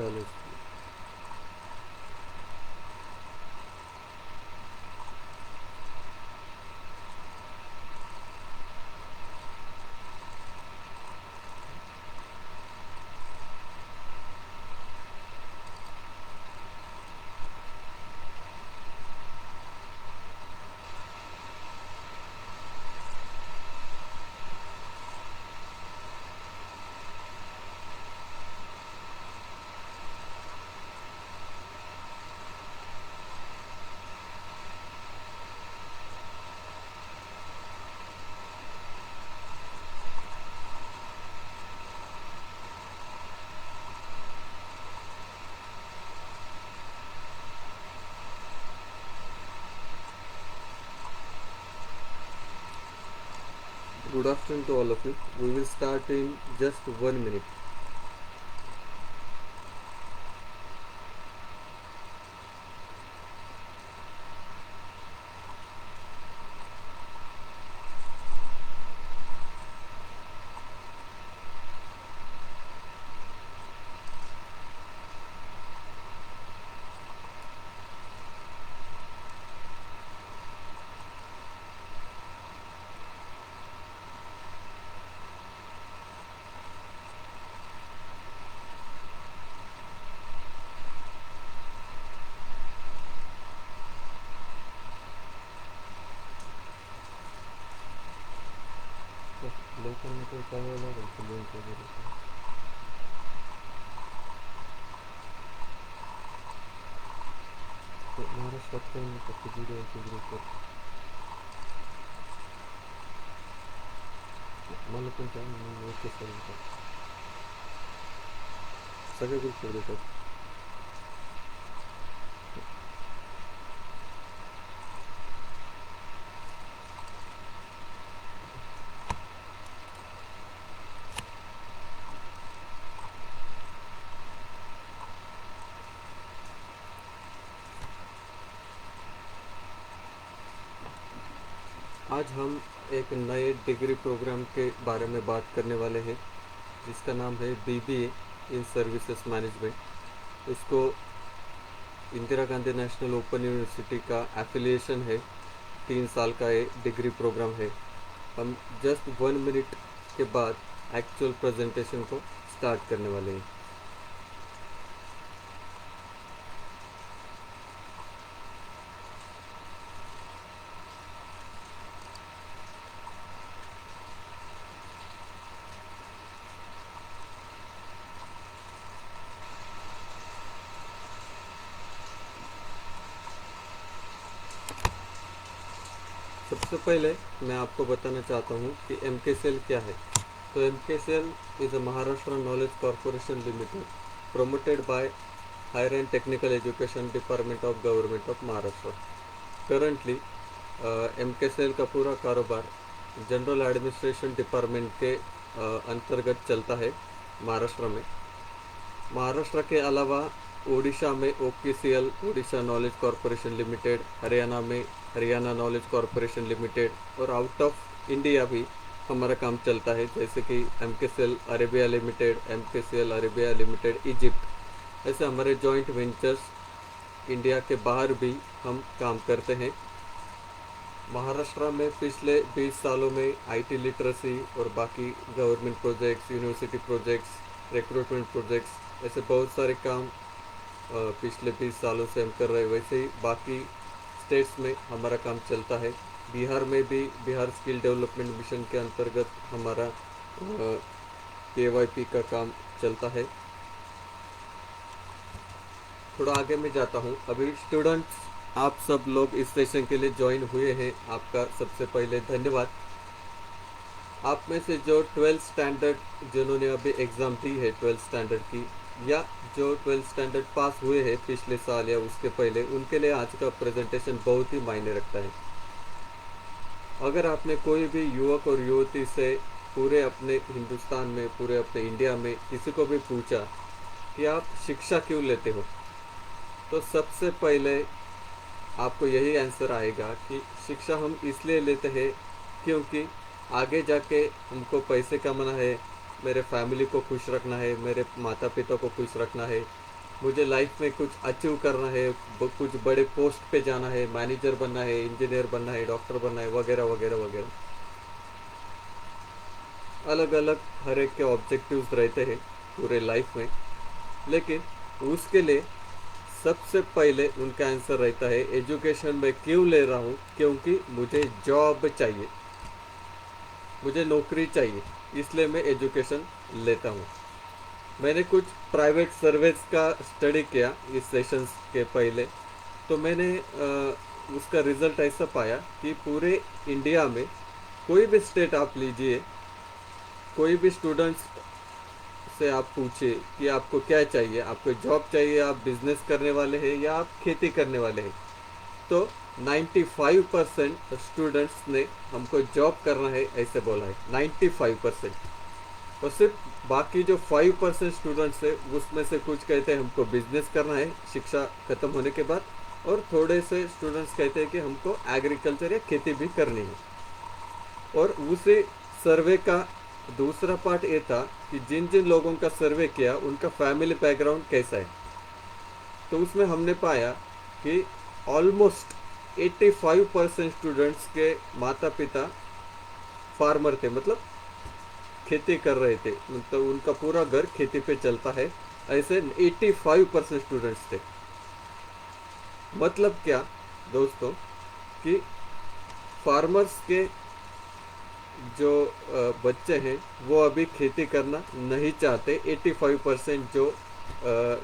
चलो। Good afternoon to all of you. We will start in just 1 minute. लोकांना काही कळवायला लागेल की लिंक वगैरे काय. ते महाराष्ट्रात काही नाही फक्त व्हिडिओचे ग्रुपवर. मला पण काय नाही ओके सर सगळे ग्रुपवर देतात. आज हम एक नए डिग्री प्रोग्राम के बारे में बात करने वाले हैं जिसका नाम है बीबीए इन सर्विसेज मैनेजमेंट। इसको Indira Gandhi national open university का एफिलिएशन है। 3 साल का ये डिग्री प्रोग्राम है। हम जस्ट 1 मिनट के बाद एक्चुअल प्रेजेंटेशन को स्टार्ट करने वाले हैं। सबसे पहले मैं आपको बताना चाहता हूँ कि MKCL क्या है। तो MKCL is a Maharashtra knowledge corporation limited promoted by Higher and Technical Education Department of Government of Maharashtra। Currently MKCL का पूरा कारोबार जनरल एडमिनिस्ट्रेशन डिपार्टमेंट के अंतर्गत चलता है महाराष्ट्र में। महाराष्ट्र के अलावा उड़ीसा में OKCL Orissa knowledge corporation limited, Haryana में हरियाणा नॉलेज कॉरपोरेशन लिमिटेड और आउट ऑफ इंडिया भी हमारा काम चलता है, जैसे कि MKCL Arabia limited, MKCL Arabia limited Egypt. ऐसे हमारे जॉइंट वेंचर्स इंडिया के बाहर भी हम काम करते हैं। महाराष्ट्र में पिछले 20 सालों में IT लिटरेसी और बाकी government projects, university projects, recruitment projects, ऐसे बहुत सारे काम पिछले 20 सालों से हम कर रहे हैं। वैसे ही बाकी स्टेट्स में हमारा काम चलता है। बिहार में भी बिहार स्किल डेवलपमेंट मिशन के अंतर्गत हमारा KYP का काम चलता है। थोड़ा आगे मैं जाता हूँ। अभी स्टूडेंट्स आप सब लोग इस सेशन के लिए ज्वाइन हुए हैं, आपका सबसे पहले धन्यवाद। आप में से जो 12th स्टैंडर्ड जिन्होंने अभी एग्ज़ाम दी है 12th स्टैंडर्ड की, या जो 12th स्टैंडर्ड पास हुए हैं पिछले साल या उसके पहले, उनके लिए आज का प्रेजेंटेशन बहुत ही मायने रखता है। अगर आपने कोई भी युवक और युवती से पूरे अपने हिंदुस्तान में, पूरे अपने इंडिया में किसी को भी पूछा कि आप शिक्षा क्यों लेते हो, तो सबसे पहले आपको यही आंसर आएगा कि शिक्षा हम इसलिए लेते हैं क्योंकि आगे जाके हमको पैसे कमाना है, मेरे फैमिली को खुश रखना है, मेरे माता पिता को खुश रखना है, मुझे लाइफ में कुछ अचीव करना है, कुछ बड़े पोस्ट पे जाना है, मैनेजर बनना है, इंजीनियर बनना है, डॉक्टर बनना है, वगैरह वगैरह वगैरह। अलग अलग हर एक के ऑब्जेक्टिव्स रहते हैं पूरे लाइफ में। लेकिन उसके लिए सबसे पहले उनका आंसर रहता है एजुकेशन में क्यों ले रहा हूँ, क्योंकि मुझे जॉब चाहिए, मुझे नौकरी चाहिए, इसलिए मैं एजुकेशन लेता हूँ। मैंने कुछ प्राइवेट सर्विस का स्टडी किया इस सेशंस के पहले, तो मैंने उसका रिजल्ट ऐसा पाया कि पूरे इंडिया में कोई भी स्टेट आप लीजिए, कोई भी स्टूडेंट्स से आप पूछिए कि आपको क्या चाहिए, आपको जॉब चाहिए, आप बिजनेस करने वाले हैं या आप खेती करने वाले हैं, तो 95% स्टूडेंट्स ने हमको जॉब करना है ऐसे बोला है, 95%। और सिर्फ बाकी जो 5% स्टूडेंट्स है उसमें से कुछ कहते हैं हमको बिजनेस करना है शिक्षा खत्म होने के बाद, और थोड़े से स्टूडेंट्स कहते हैं कि हमको एग्रीकल्चर या खेती भी करनी है। और उसी सर्वे का दूसरा पार्ट ये था कि जिन जिन लोगों का सर्वे किया उनका फैमिली बैकग्राउंड कैसा है, तो उसमें हमने पाया कि ऑलमोस्ट 85% स्टूडेंट्स के माता पिता फार्मर थे, मतलब खेती कर रहे थे, मतलब उनका पूरा घर खेती पे चलता है, ऐसे 85% स्टूडेंट्स थे। मतलब क्या दोस्तों कि फार्मर्स के जो बच्चे हैं वो अभी खेती करना नहीं चाहते, 85% जो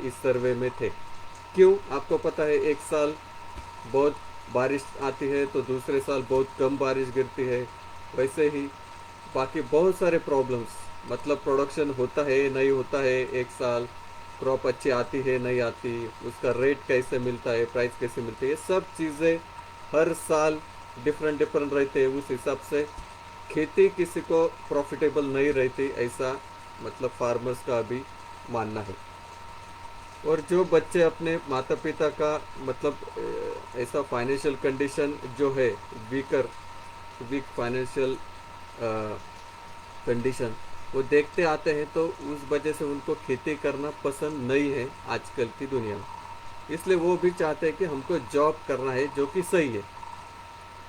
इस सर्वे में थे। क्यों? आपको पता है, एक साल बहुत बारिश आती है तो दूसरे साल बहुत कम बारिश गिरती है, वैसे ही बाकी बहुत सारे प्रॉब्लम्स, मतलब प्रोडक्शन होता है नहीं होता है, एक साल क्रॉप अच्छी आती है नहीं आती, उसका रेट कैसे मिलता है, प्राइस कैसे मिलती है, ये सब चीज़ें हर साल डिफरेंट डिफरेंट रहते हैं। उस हिसाब से खेती किसी को प्रॉफिटेबल नहीं रहती, ऐसा मतलब फार्मर्स का अभी मानना है। और जो बच्चे अपने माता पिता का मतलब ऐसा फाइनेंशियल कंडीशन जो है, वीक फाइनेंशियल कंडीशन वो देखते आते हैं, तो उस वजह से उनको खेती करना पसंद नहीं है आजकल की दुनिया में, इसलिए वो भी चाहते हैं कि हमको जॉब करना है जो कि सही है।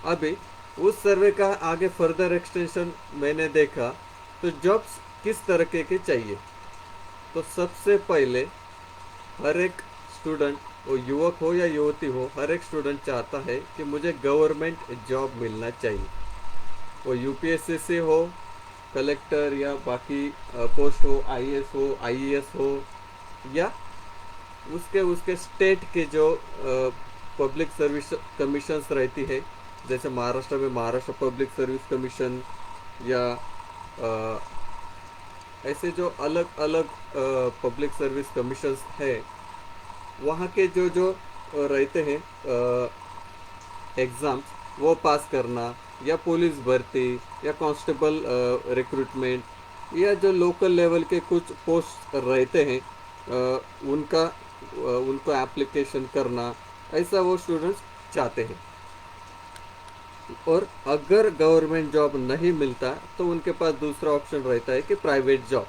अभी उस सर्वे का आगे फर्दर एक्सटेंशन मैंने देखा, तो जॉब्स किस तरह के चाहिए, तो सबसे पहले हर एक स्टूडेंट, वो युवक हो या युवती हो, हर एक स्टूडेंट चाहता है कि मुझे गवर्नमेंट जॉब मिलना चाहिए। वो यूपीएससी से हो, कलेक्टर या बाकी पोस्ट हो, आईएएस हो, आईएएस हो, या उसके उसके स्टेट के जो पब्लिक सर्विस कमीशंस रहती है, जैसे महाराष्ट्र में महाराष्ट्र पब्लिक सर्विस कमीशन, या अ, ऐसे जो अलग अलग पब्लिक सर्विस कमीशंस है, वहाँ के जो जो रहते हैं एग्ज़ाम्स, वो पास करना, या पुलिस भर्ती, या कांस्टेबल रिक्रूटमेंट, या जो लोकल लेवल के कुछ पोस्ट रहते हैं उनको एप्लीकेशन करना, ऐसा वो स्टूडेंट्स चाहते हैं। और अगर गवर्नमेंट जॉब नहीं मिलता तो उनके पास दूसरा ऑप्शन रहता है कि प्राइवेट जॉब।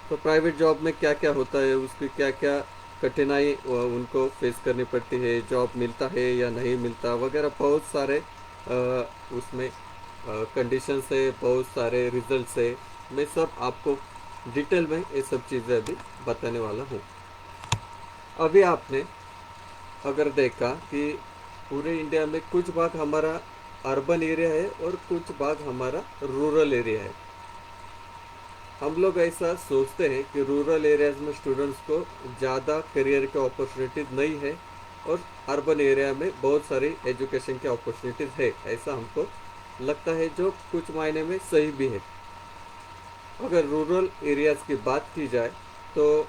तो प्राइवेट जॉब में क्या क्या होता है, उसकी क्या क्या कठिनाई उनको फेस करनी पड़ती है, जॉब मिलता है या नहीं मिलता वगैरह, बहुत सारे उसमें कंडीशंस है, बहुत सारे रिजल्ट्स है। मैं सब आपको डिटेल में ये सब चीज़ें अभी बताने वाला हूँ। अभी आपने अगर देखा कि पूरे इंडिया में कुछ भाग हमारा अर्बन एरिया है और कुछ भाग हमारा रूरल एरिया है। हम लोग ऐसा सोचते हैं कि रूरल एरियाज में स्टूडेंट्स को ज़्यादा करियर के अपॉर्चुनिटीज़ नहीं है, और अर्बन एरिया में बहुत सारी एजुकेशन की अपॉर्चुनिटीज़ है, ऐसा हमको लगता है, जो कुछ मायने में सही भी है। अगर रूरल एरियाज़ की बात की जाए तो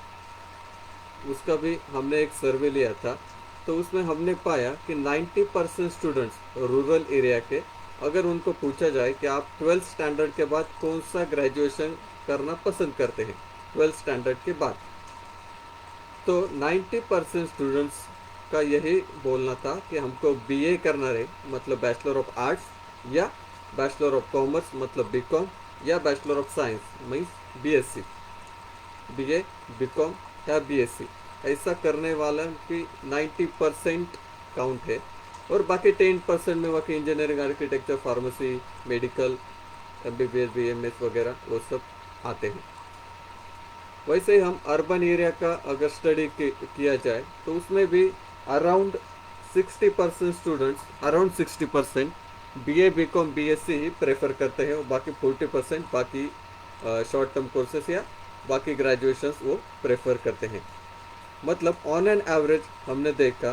उसका भी हमने एक सर्वे लिया था, तो उसमें हमने पाया कि 90% स्टूडेंट्स रूरल एरिया के, अगर उनको पूछा जाए कि आप 12th स्टैंडर्ड के बाद कौन सा ग्रेजुएशन करना पसंद करते हैं 12th स्टैंडर्ड के बाद, तो 90% स्टूडेंट्स का यही बोलना था कि हमको बीए करना है, मतलब बैचलर ऑफ आर्ट्स, या बैचलर ऑफ कॉमर्स मतलब बीकॉम, या bachelor of science means BSc, BA BCom या बीएससी। ऐसा करने वाला की 90% काउंट है, और बाकी 10% में बाकी engineering, architecture, pharmacy, medical, MBBS, BMS वगैरह वो सब आते हैं। वैसे ही हम अर्बन एरिया का अगर स्टडी किया जाए तो उसमें भी around 60% students, around 60% BA, BCom, BSc ही प्रेफर करते हैं, और बाकी 40% बाकी शॉर्ट टर्म कोर्सेस या बाकी ग्रेजुएशंस वो प्रेफर करते हैं। मतलब ऑन एन एवरेज हमने देखा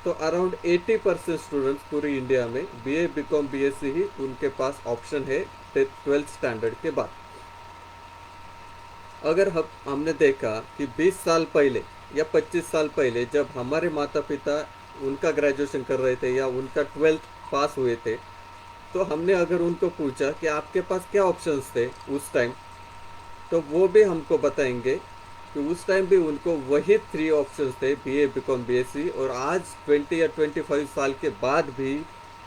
तो अराउंड 80% स्टूडेंट्स पूरी इंडिया में BA, BCom, BSc ही उनके पास ऑप्शन है 12th स्टैंडर्ड के बाद। अगर हमने देखा कि 20 साल पहले या 25 साल पहले जब हमारे माता पिता उनका ग्रेजुएशन कर रहे थे या उनका 12th पास हुए थे, तो हमने अगर उनको पूछा कि आपके पास क्या ऑप्शंस थे उस टाइम, तो वो भी हमको बताएंगे कि उस टाइम भी उनको वही 3 ऑप्शंस थे, BA, BCom, BSc, और आज 20 या 25 साल के बाद भी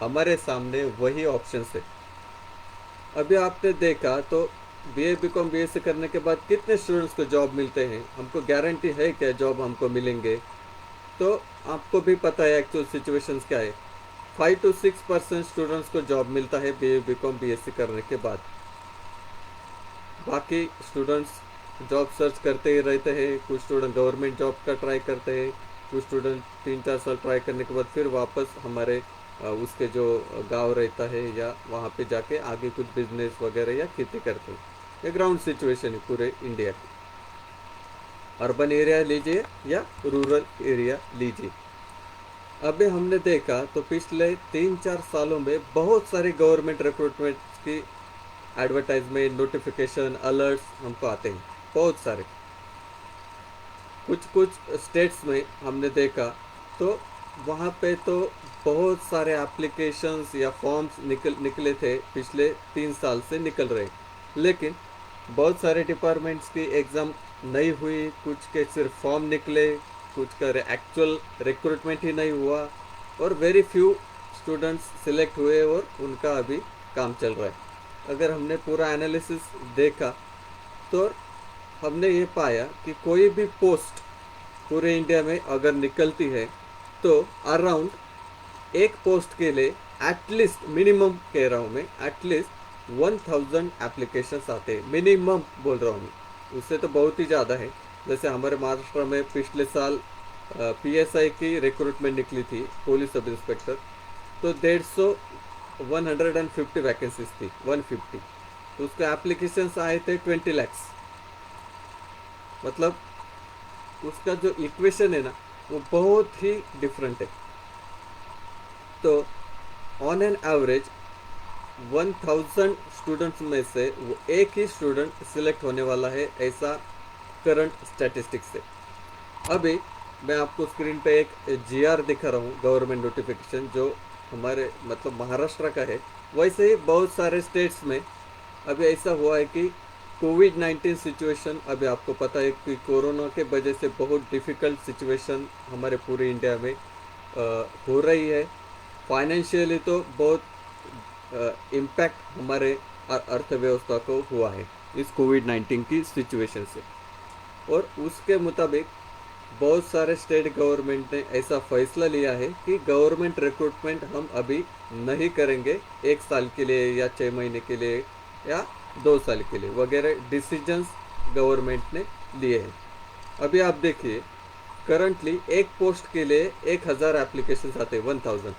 हमारे सामने वही ऑप्शंस है। अभी आपने देखा तो BA, BCom, BSc करने के बाद कितने स्टूडेंट्स को जॉब मिलते हैं, हमको गारंटी है क्या जॉब हमको मिलेंगे? तो आपको भी पता है एक्चुअल सिचुएशंस क्या है। 5 to 6% स्टूडेंट्स को जॉब मिलता है BA, BCom, BSc करने के बाद। बाकी स्टूडेंट्स जॉब सर्च करते ही रहते हैं, कुछ स्टूडेंट गवर्नमेंट जॉब का ट्राई करते हैं, कुछ स्टूडेंट 3-4 साल ट्राई करने के बाद फिर वापस हमारे उसके जो गांव रहता है या वहाँ पे जाके आगे कुछ बिजनेस वगैरह या खेती करते हैं। ये ग्राउंड सिचुएशन है पूरे इंडिया की। अर्बन एरिया लीजिए या रूरल एरिया लीजिए। अभी हमने देखा तो पिछले 3-4 सालों में बहुत सारे गवर्नमेंट रिक्रूटमेंट की एडवर्टाइजमेंट, नोटिफिकेशन, अलर्ट्स हमको आते हैं, बहुत सारे। कुछ कुछ स्टेट्स में हमने देखा तो वहाँ पे तो बहुत सारे एप्लीकेशंस या फॉर्म्स निकले थे, पिछले 3 साल से निकल रहे, लेकिन बहुत सारे डिपार्टमेंट्स की एग्ज़ाम नहीं हुई, कुछ के सिर्फ फॉर्म निकले, कुछ का एक्चुअल रिक्रूटमेंट ही नहीं हुआ, और वेरी फ्यू स्टूडेंट्स सिलेक्ट हुए और उनका अभी काम चल रहा है। अगर हमने पूरा एनालिसिस देखा तो हमने ये पाया कि कोई भी पोस्ट पूरे इंडिया में अगर निकलती है तो अराउंड एक पोस्ट के लिए एटलीस्ट, मिनिमम कह रहा हूँ मैं, एटलीस्ट 1000 एप्लीकेशंस आते हैं, मिनिमम बोल रहा हूँ मैं, उससे तो बहुत ही ज़्यादा है। जैसे हमारे महाराष्ट्र में पिछले साल PSI की रिक्रूटमेंट निकली थी, पुलिस सब इंस्पेक्टर, तो 150 वैकेंसीज थी, 150, तो उसके एप्लीकेशंस आए थे 20 lakhs। मतलब उसका जो इक्वेशन है ना वो बहुत ही डिफरेंट है। तो ऑन एन एवरेज 1000 स्टूडेंट्स में से वो एक ही स्टूडेंट सिलेक्ट होने वाला है, ऐसा करंट स्टैटिस्टिक्स है। अभी मैं आपको स्क्रीन पे एक GR दिखा रहा हूँ, गवर्नमेंट नोटिफिकेशन, जो हमारे मतलब महाराष्ट्र का है। वैसे ही बहुत सारे स्टेट्स में अभी ऐसा हुआ है कि कोविड-19 सिचुएशन, अभी आपको पता है कि कोरोना के वजह से बहुत डिफ़िकल्ट सिचुएशन हमारे पूरे इंडिया में हो रही है। फाइनेंशियली तो बहुत इम्पैक्ट हमारे अर्थव्यवस्था को हुआ है इस कोविड-19 की सिचुएशन से, और उसके मुताबिक बहुत सारे स्टेट गवर्नमेंट ने ऐसा फैसला लिया है कि गवर्नमेंट रिक्रूटमेंट हम अभी नहीं करेंगे, 1 साल के लिए या 6 महीने के लिए या 2 साल के लिए वगैरह डिसीजंस गवर्नमेंट ने लिए हैं। अभी आप देखिए करंटली एक पोस्ट के लिए 1000 एप्लीकेशन आते हैं, 1000।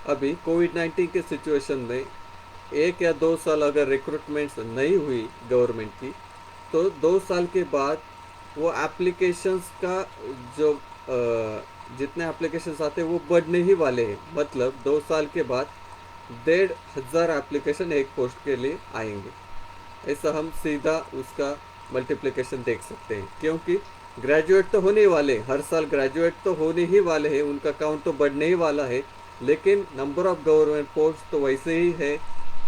अभी कोविड-19 के सिचुएशन में 1 या 2 साल अगर रिक्रूटमेंट्स नहीं हुई गवर्नमेंट की, तो 2 साल के बाद वो एप्लीकेशंस का जो जितने एप्लीकेशंस आते हैं वो बढ़ने ही वाले हैं। मतलब 2 साल के बाद 1500 एप्लीकेशन एक पोस्ट के लिए आएंगे। ऐसा हम सीधा उसका मल्टीप्लिकेशन देख सकते हैं, क्योंकि ग्रेजुएट तो होने वाले, हर साल ग्रेजुएट तो होने ही वाले हैं, उनका काउंट तो बढ़ने ही वाला है, लेकिन नंबर ऑफ गवर्नमेंट पोस्ट तो वैसे ही है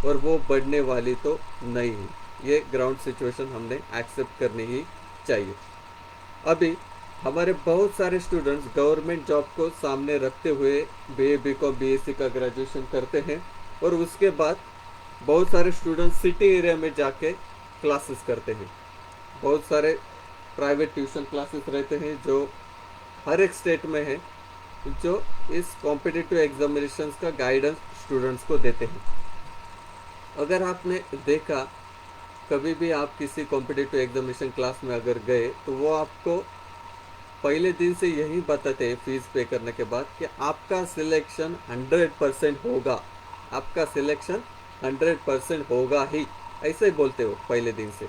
और वो बढ़ने वाली तो नहीं है। ये ग्राउंड सिचुएशन हमने एक्सेप्ट करनी ही चाहिए। अभी हमारे बहुत सारे स्टूडेंट्स गवर्नमेंट जॉब को सामने रखते हुए BA, BCom, BSc का ग्रेजुएशन करते हैं, और उसके बाद बहुत सारे स्टूडेंट्स सिटी एरिया में जाके क्लासेस करते हैं। बहुत सारे प्राइवेट ट्यूशन क्लासेस रहते हैं जो हर एक स्टेट में है जो इस कॉम्पिटिटिव एग्जामिनेशंस का गाइडेंस स्टूडेंट्स को देते हैं। अगर आपने देखा कभी भी आप किसी कॉम्पिटिटिव एग्जामिनेशन क्लास में अगर गए तो वो आपको पहले दिन से यही बताते हैं फीस पे करने के बाद कि आपका सिलेक्शन 100% होगा, आपका सिलेक्शन 100% होगा ही, ऐसे ही बोलते हो पहले दिन से।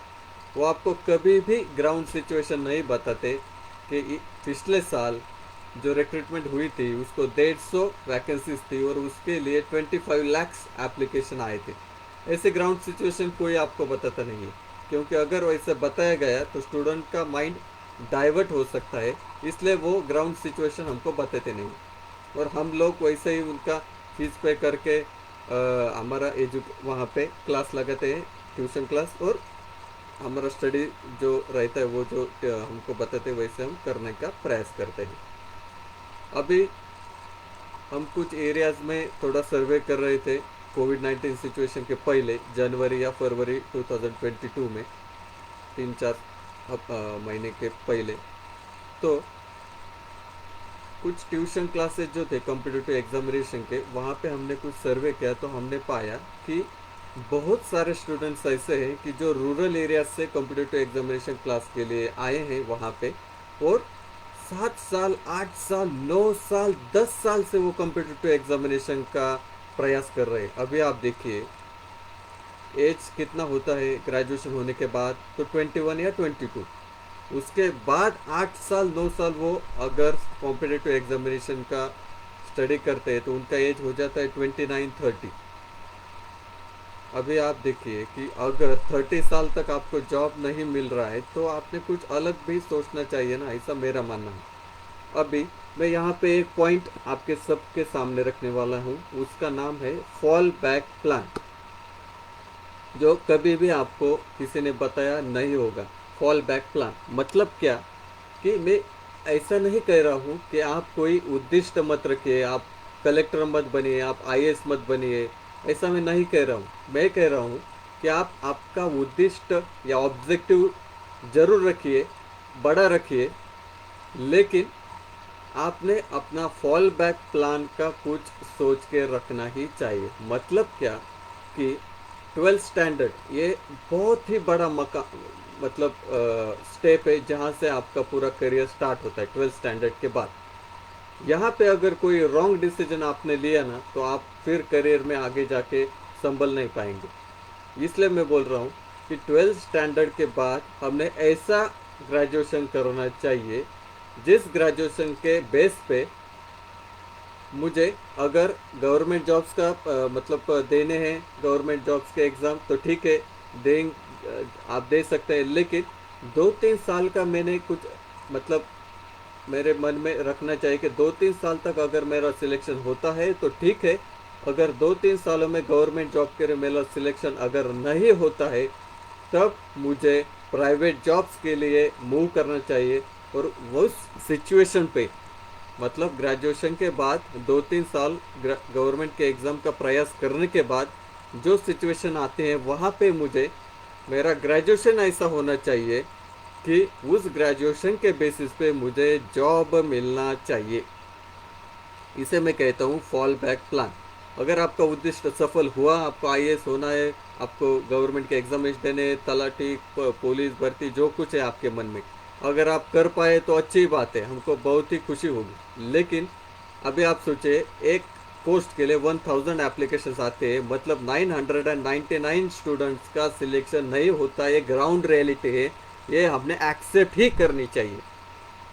वो आपको कभी भी ग्राउंड सिचुएशन नहीं बताते कि पिछले साल जो रिक्रूटमेंट हुई थी उसको 150 वैकेंसीज थी और उसके लिए 25 लाख एप्लीकेशन आए थे। ऐसे ग्राउंड सिचुएशन कोई आपको बताता नहीं है, क्योंकि अगर वैसे बताया गया तो स्टूडेंट का माइंड डाइवर्ट हो सकता है, इसलिए वो ग्राउंड सिचुएशन हमको बताते नहीं। और हम लोग वैसे ही उनका फीस पे करके हमारा वहाँ पे क्लास लगाते हैं, ट्यूशन क्लास, और हमारा स्टडी जो रहता है वो जो हमको बताते हैं वैसे हम करने का प्रयास करते हैं। अभी हम कुछ एरियाज़ में थोड़ा सर्वे कर रहे थे कोविड-19 सिचुएशन के पहले, जनवरी या फरवरी 2022 में, 3-4 महीने के पहले। तो कुछ ट्यूशन क्लासेस जो थे कॉम्पिटिटिव एग्जामिनेशन के, वहाँ पे हमने कुछ सर्वे किया तो हमने पाया कि बहुत सारे स्टूडेंट्स ऐसे हैं कि जो रूरल एरिया से कॉम्पिटिटिव एग्जामिनेशन क्लास के लिए आए हैं वहाँ पे, और 7 साल 8 साल 9 साल 10 साल से वो कॉम्पिटिटिव एग्जामिनेशन का प्रयास कर रहे हैं। अभी आप देखिए एज कितना होता है ग्रेजुएशन होने के बाद, तो 21 या 22। उसके बाद 8 साल 9 साल वो अगर कॉम्पिटिटिव एग्जामिनेशन का स्टडी करते हैं तो उनका एज हो जाता है 29-30। अभी आप देखिए कि अगर 30 साल तक आपको जॉब नहीं मिल रहा है तो आपने कुछ अलग भी सोचना चाहिए ना, ऐसा मेरा मानना है। अभी मैं यहाँ पे एक पॉइंट आपके सबके सामने रखने वाला हूँ, उसका नाम है फॉल बैक प्लान, जो कभी भी आपको किसी ने बताया नहीं होगा। फॉल बैक प्लान मतलब क्या, कि मैं ऐसा नहीं कह रहा हूँ कि आप कोई उद्दिष्ट मत रखिए, आप कलेक्टर मत बनिए, आप आईएएस मत बनिए, ऐसा मैं नहीं कह रहा हूँ। मैं कह रहा हूँ कि आप आपका उद्दिष्ट या ऑब्जेक्टिव जरूर रखिए, बड़ा रखिए, लेकिन आपने अपना फॉल बैक प्लान का कुछ सोच के रखना ही चाहिए। मतलब क्या कि 12th स्टैंडर्ड ये बहुत ही बड़ा मतलब स्टेप है जहाँ से आपका पूरा करियर स्टार्ट होता है 12th स्टैंडर्ड के बाद। यहाँ पे अगर कोई रॉन्ग डिसीजन आपने लिया ना तो आप फिर करियर में आगे जाके संभल नहीं पाएंगे। इसलिए मैं बोल रहा हूँ कि 12th स्टैंडर्ड के बाद हमने ऐसा ग्रेजुएशन करना चाहिए जिस ग्रेजुएशन के बेस पे मुझे अगर गवर्नमेंट जॉब्स का मतलब देने हैं गवर्नमेंट जॉब्स के एग्ज़ाम, तो ठीक है दें, आप दे सकते हैं, लेकिन 2-3 साल का मैंने कुछ मतलब मेरे मन में रखना चाहिए कि 2-3 साल तक अगर मेरा सिलेक्शन होता है तो ठीक है, अगर 2-3 सालों में गवर्नमेंट जॉब के लिए मेरा सिलेक्शन अगर नहीं होता है तब मुझे प्राइवेट जॉब्स के लिए मूव करना चाहिए। और उस सिचुएशन पे मतलब ग्रेजुएशन के बाद 2-3 साल गवर्नमेंट के एग्ज़ाम का प्रयास करने के बाद जो सिचुएशन आते हैं वहाँ पे मुझे मेरा ग्रेजुएशन ऐसा होना चाहिए कि उस ग्रेजुएशन के बेसिस पे मुझे जॉब मिलना चाहिए। इसे मैं कहता हूँ फॉल बैक प्लान। अगर आपका उद्देश्य सफल हुआ, आपको आईएएस होना है, आपको गवर्नमेंट के एग्जामिनेशन देने, तलाटी, पुलिस भर्ती, जो कुछ है आपके मन में, अगर आप कर पाए तो अच्छी बात है, हमको बहुत ही खुशी होगी। लेकिन अभी आप सोचिए एक पोस्ट के लिए 1000 एप्लीकेशंस आते हैं, मतलब 999 स्टूडेंट्स का सिलेक्शन नहीं होता, ये ग्राउंड रियलिटी है, ये हमने एक्सेप्ट ही करनी चाहिए।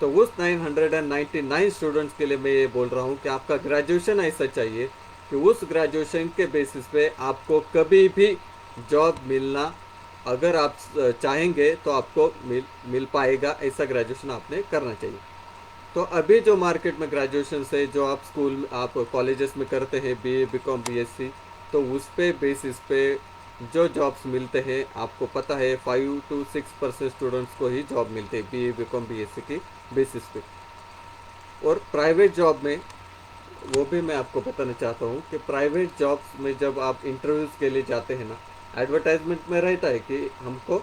तो उस 999 स्टूडेंट्स के लिए मैं ये बोल रहा हूँ कि आपका ग्रेजुएशन ऐसा चाहिए कि उस ग्रेजुएशन के बेसिस पे आपको कभी भी जॉब मिलना, अगर आप चाहेंगे तो आपको मिल पाएगा, ऐसा ग्रेजुएशन आपने करना चाहिए। तो अभी जो मार्केट में ग्रेजुएशन है, जो आप स्कूल में आप कॉलेजेस में करते हैं बीए बीकॉम बीएससी, तो उस पे बेसिस पे जो जॉब्स मिलते हैं आपको पता है 5-6% स्टूडेंट्स को ही जॉब मिलते हैं बीए बीकॉम बीएससी की बेसिस पे। और प्राइवेट जॉब में वो भी मैं आपको बताना चाहता हूँ कि प्राइवेट जॉब्स में जब आप इंटरव्यूज़ के लिए जाते हैं ना, एडवर्टाइजमेंट में रहता है कि हमको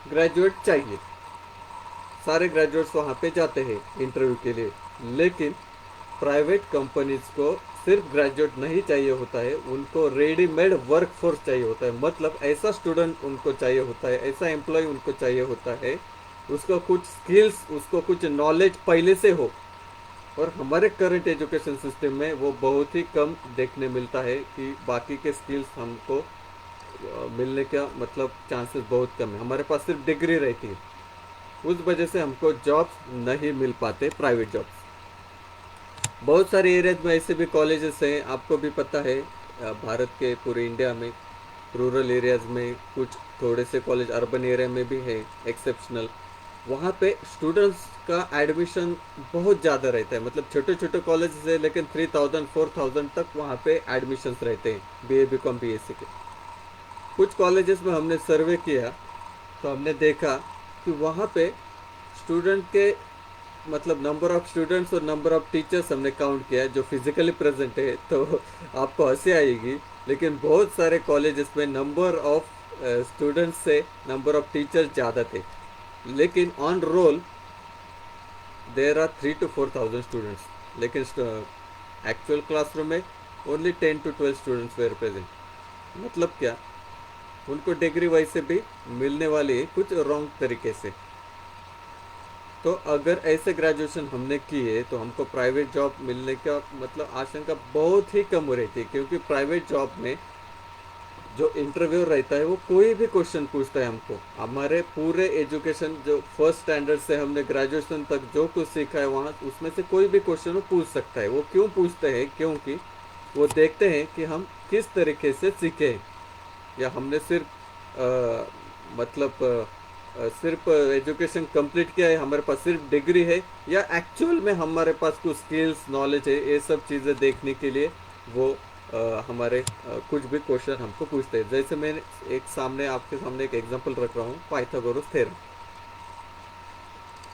ग्रेजुएट चाहिए, सारे ग्रेजुएट्स वहाँ पे जाते हैं इंटरव्यू के लिए। लेकिन प्राइवेट कंपनीज को सिर्फ ग्रेजुएट नहीं चाहिए होता है, उनको रेडीमेड वर्क फोर्स चाहिए होता है। मतलब ऐसा स्टूडेंट उनको चाहिए होता है, ऐसा एम्प्लॉय उनको चाहिए होता है, उसको कुछ स्किल्स, उसको कुछ नॉलेज पहले से हो। और हमारे करंट एजुकेशन सिस्टम में वो बहुत ही कम देखने मिलता है कि बाकी के स्किल्स हमको मिलने का मतलब चांसेस बहुत कम है। हमारे पास सिर्फ डिग्री रहती है, उस वजह से हमको जॉब्स नहीं मिल पाते, प्राइवेट जॉब्स। बहुत सारे एरियाज में ऐसे भी कॉलेजेस हैं, आपको भी पता है, भारत के पूरे इंडिया में रूरल एरियाज में कुछ थोड़े से कॉलेज अर्बन एरिया में भी है एक्सेप्शनल। वहाँ पे स्टूडेंट्स का एडमिशन बहुत ज़्यादा रहता है। मतलब छोटे छोटे कॉलेज है लेकिन 3000 4000 तक वहाँ पे एडमिशन्स रहते हैं बीए बीकॉम बीएससी के। कुछ कॉलेजेस में हमने सर्वे किया तो हमने देखा कि वहाँ पे स्टूडेंट के मतलब नंबर ऑफ स्टूडेंट्स और नंबर ऑफ टीचर्स हमने काउंट किया जो फिजिकली प्रेजेंट है, तो आपको हंसी आएगी, लेकिन बहुत सारे कॉलेजेस में नंबर ऑफ स्टूडेंट्स से नंबर ऑफ टीचर्स ज़्यादा थे। लेकिन on roll there are 3 to 4,000 students, लेकिन एक्चुअल क्लासरूम में only 10 to 12 students were present. मतलब क्या, उनको डिग्री वाइज से भी मिलने वाली है कुछ रॉन्ग तरीके से। तो अगर ऐसे ग्रेजुएशन हमने किए तो हमको प्राइवेट जॉब मिलने का मतलब आशंका बहुत ही कम हो रहती है, क्योंकि प्राइवेट जॉब में जो इंटरव्यू रहता है वो कोई भी क्वेश्चन पूछता है हमको। हमारे पूरे एजुकेशन जो फर्स्ट स्टैंडर्ड से हमने ग्रेजुएशन तक जो कुछ सीखा है वहाँ, उसमें से कोई भी क्वेश्चन वो पूछ सकता है। वो क्यों पूछते हैं? क्योंकि वो देखते हैं कि हम किस तरीके से सीखे हैं, या हमने सिर्फ सिर्फ एजुकेशन कंप्लीट किया है, हमारे पास सिर्फ डिग्री है, या एक्चुअल में हमारे पास कुछ स्किल्स नॉलेज है। ये सब चीज़ें देखने के लिए वो हमारे कुछ भी क्वेश्चन हमको पूछते हैं। जैसे मैं एक सामने आपके सामने एक एग्जांपल रख रहा हूँ, पाइथागोरस थ्योरम।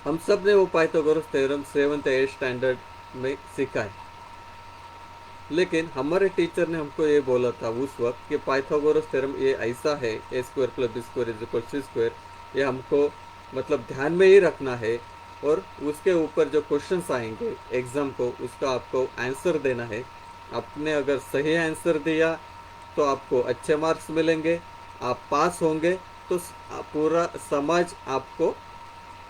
हम सब ने वो Pythagoras theorem 7th 8th standard में सीखा है। लेकिन हमारे टीचर ने हमको ये बोला था उस वक्त कि पाइथागोरस थ्योरम ये ऐसा है, A square plus B square is equal C square, ये हमको मतलब ध्यान में ही रखना है। और उसके ऊपर जो क्वेश्चंस आएंगे एग्जाम को, उसका आपको आंसर देना है। आपने अगर सही आंसर दिया तो आपको अच्छे मार्क्स मिलेंगे, आप पास होंगे तो पूरा समाज आपको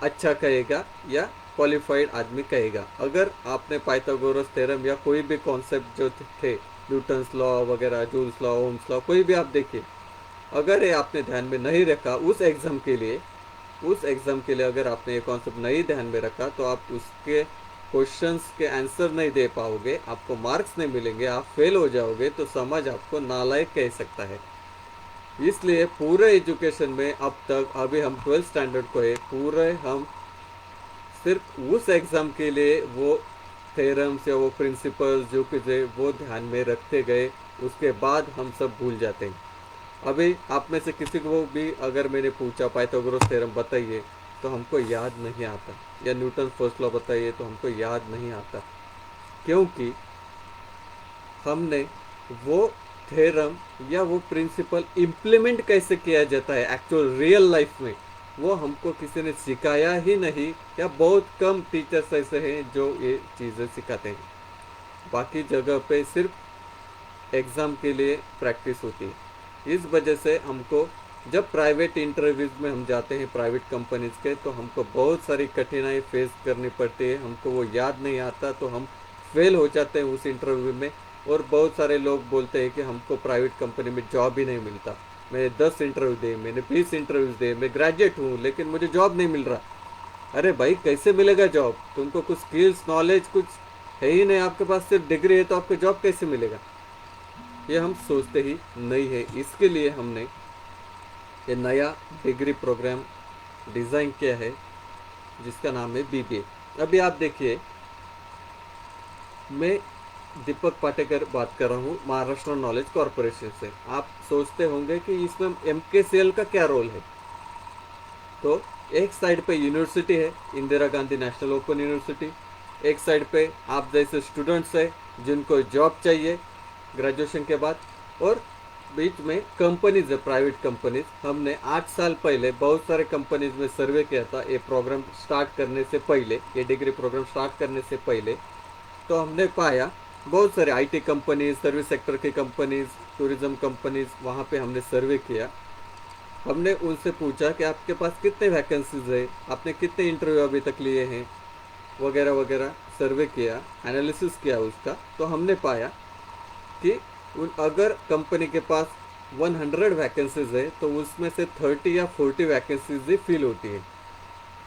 अच्छा कहेगा या क्वालिफाइड आदमी कहेगा। अगर आपने पाइथागोरस थ्योरम या कोई भी कॉन्सेप्ट जो थे, न्यूटन्स लॉ वगैरह, जूल्स लॉ, ओम्स लॉ, कोई भी आप देखिए, अगर ये आपने ध्यान में नहीं रखा उस एग्ज़ाम के लिए अगर आपने ये कॉन्सेप्ट नहीं ध्यान में रखा तो आप उसके क्वेश्चंस के आंसर नहीं दे पाओगे, आपको मार्क्स नहीं मिलेंगे, आप फेल हो जाओगे, तो समाज आपको नालायक कह सकता है। इसलिए पूरे एजुकेशन में अब तक, अभी हम 12th स्टैंडर्ड को है, पूरे हम सिर्फ उस एग्ज़ाम के लिए वो थ्योरम्स या वो प्रिंसिपल्स जो कुछ है वो ध्यान में रखते गए, उसके बाद हम सब भूल जाते हैं। अभी आप में से किसी को भी अगर मैंने पूछा पाइथागोरस थ्योरम बताइए तो हमको याद नहीं आता, या न्यूटन फर्स्ट लॉ बताइए तो हमको याद नहीं आता, क्योंकि हमने वो थ्योरम या वो प्रिंसिपल इम्प्लीमेंट कैसे किया जाता है एक्चुअल रियल लाइफ में, वो हमको किसी ने सिखाया ही नहीं, या बहुत कम टीचर्स ऐसे हैं जो ये चीज़ें सिखाते हैं। बाकी जगह पे सिर्फ एग्ज़ाम के लिए प्रैक्टिस होती है। इस वजह से हमको जब प्राइवेट इंटरव्यूज़ में हम जाते हैं प्राइवेट कंपनीज के, तो हमको बहुत सारी कठिनाई फेस करनी पड़ती है। हमको वो याद नहीं आता तो हम फेल हो जाते हैं उस इंटरव्यू में। और बहुत सारे लोग बोलते हैं कि हमको प्राइवेट कंपनी में जॉब ही नहीं मिलता। मैंने 10 इंटरव्यू दिए, मैंने 20 इंटरव्यूज़ दिए, मैं ग्रेजुएट हूँ लेकिन मुझे जॉब नहीं मिल रहा। अरे भाई, कैसे मिलेगा जॉब? तुमको कुछ स्किल्स नॉलेज कुछ है ही नहीं, आपके पास सिर्फ डिग्री है, तो आपको जॉब कैसे मिलेगा? ये हम सोचते ही नहीं है। इसके लिए हमने ये नया डिग्री प्रोग्राम डिज़ाइन किया है जिसका नाम है बीबीए। अभी आप देखिए, मैं दीपक पाटेकर बात कर रहा हूँ महाराष्ट्र नॉलेज कॉरपोरेशन से। आप सोचते होंगे कि इसमें एमकेसीएल का क्या रोल है। तो एक साइड पे यूनिवर्सिटी है, Indira Gandhi national open university. एक साइड पे आप जैसे स्टूडेंट्स हैं जिनको जॉब चाहिए ग्रेजुएशन के बाद, और बीच में कंपनीज है, प्राइवेट कंपनीज, हमने 8 साल पहले बहुत सारे कंपनीज में सर्वे किया था ये प्रोग्राम स्टार्ट करने से पहले, ये डिग्री प्रोग्राम स्टार्ट करने से पहले। तो हमने पाया बहुत सारे आईटी कंपनीज, सर्विस सेक्टर की कंपनीज, टूरिज्म कंपनीज, वहाँ पे हमने सर्वे किया। हमने उनसे पूछा कि आपके पास कितने वैकेंसीज है, आपने कितने इंटरव्यू अभी तक लिए हैं, वगैरह वगैरह सर्वे किया, एनालिसिस किया उसका। तो हमने पाया कि अगर कंपनी के पास 100 वैकेंसीज है तो उसमें से 30 या 40 वैकेंसीज ही फिल होती है।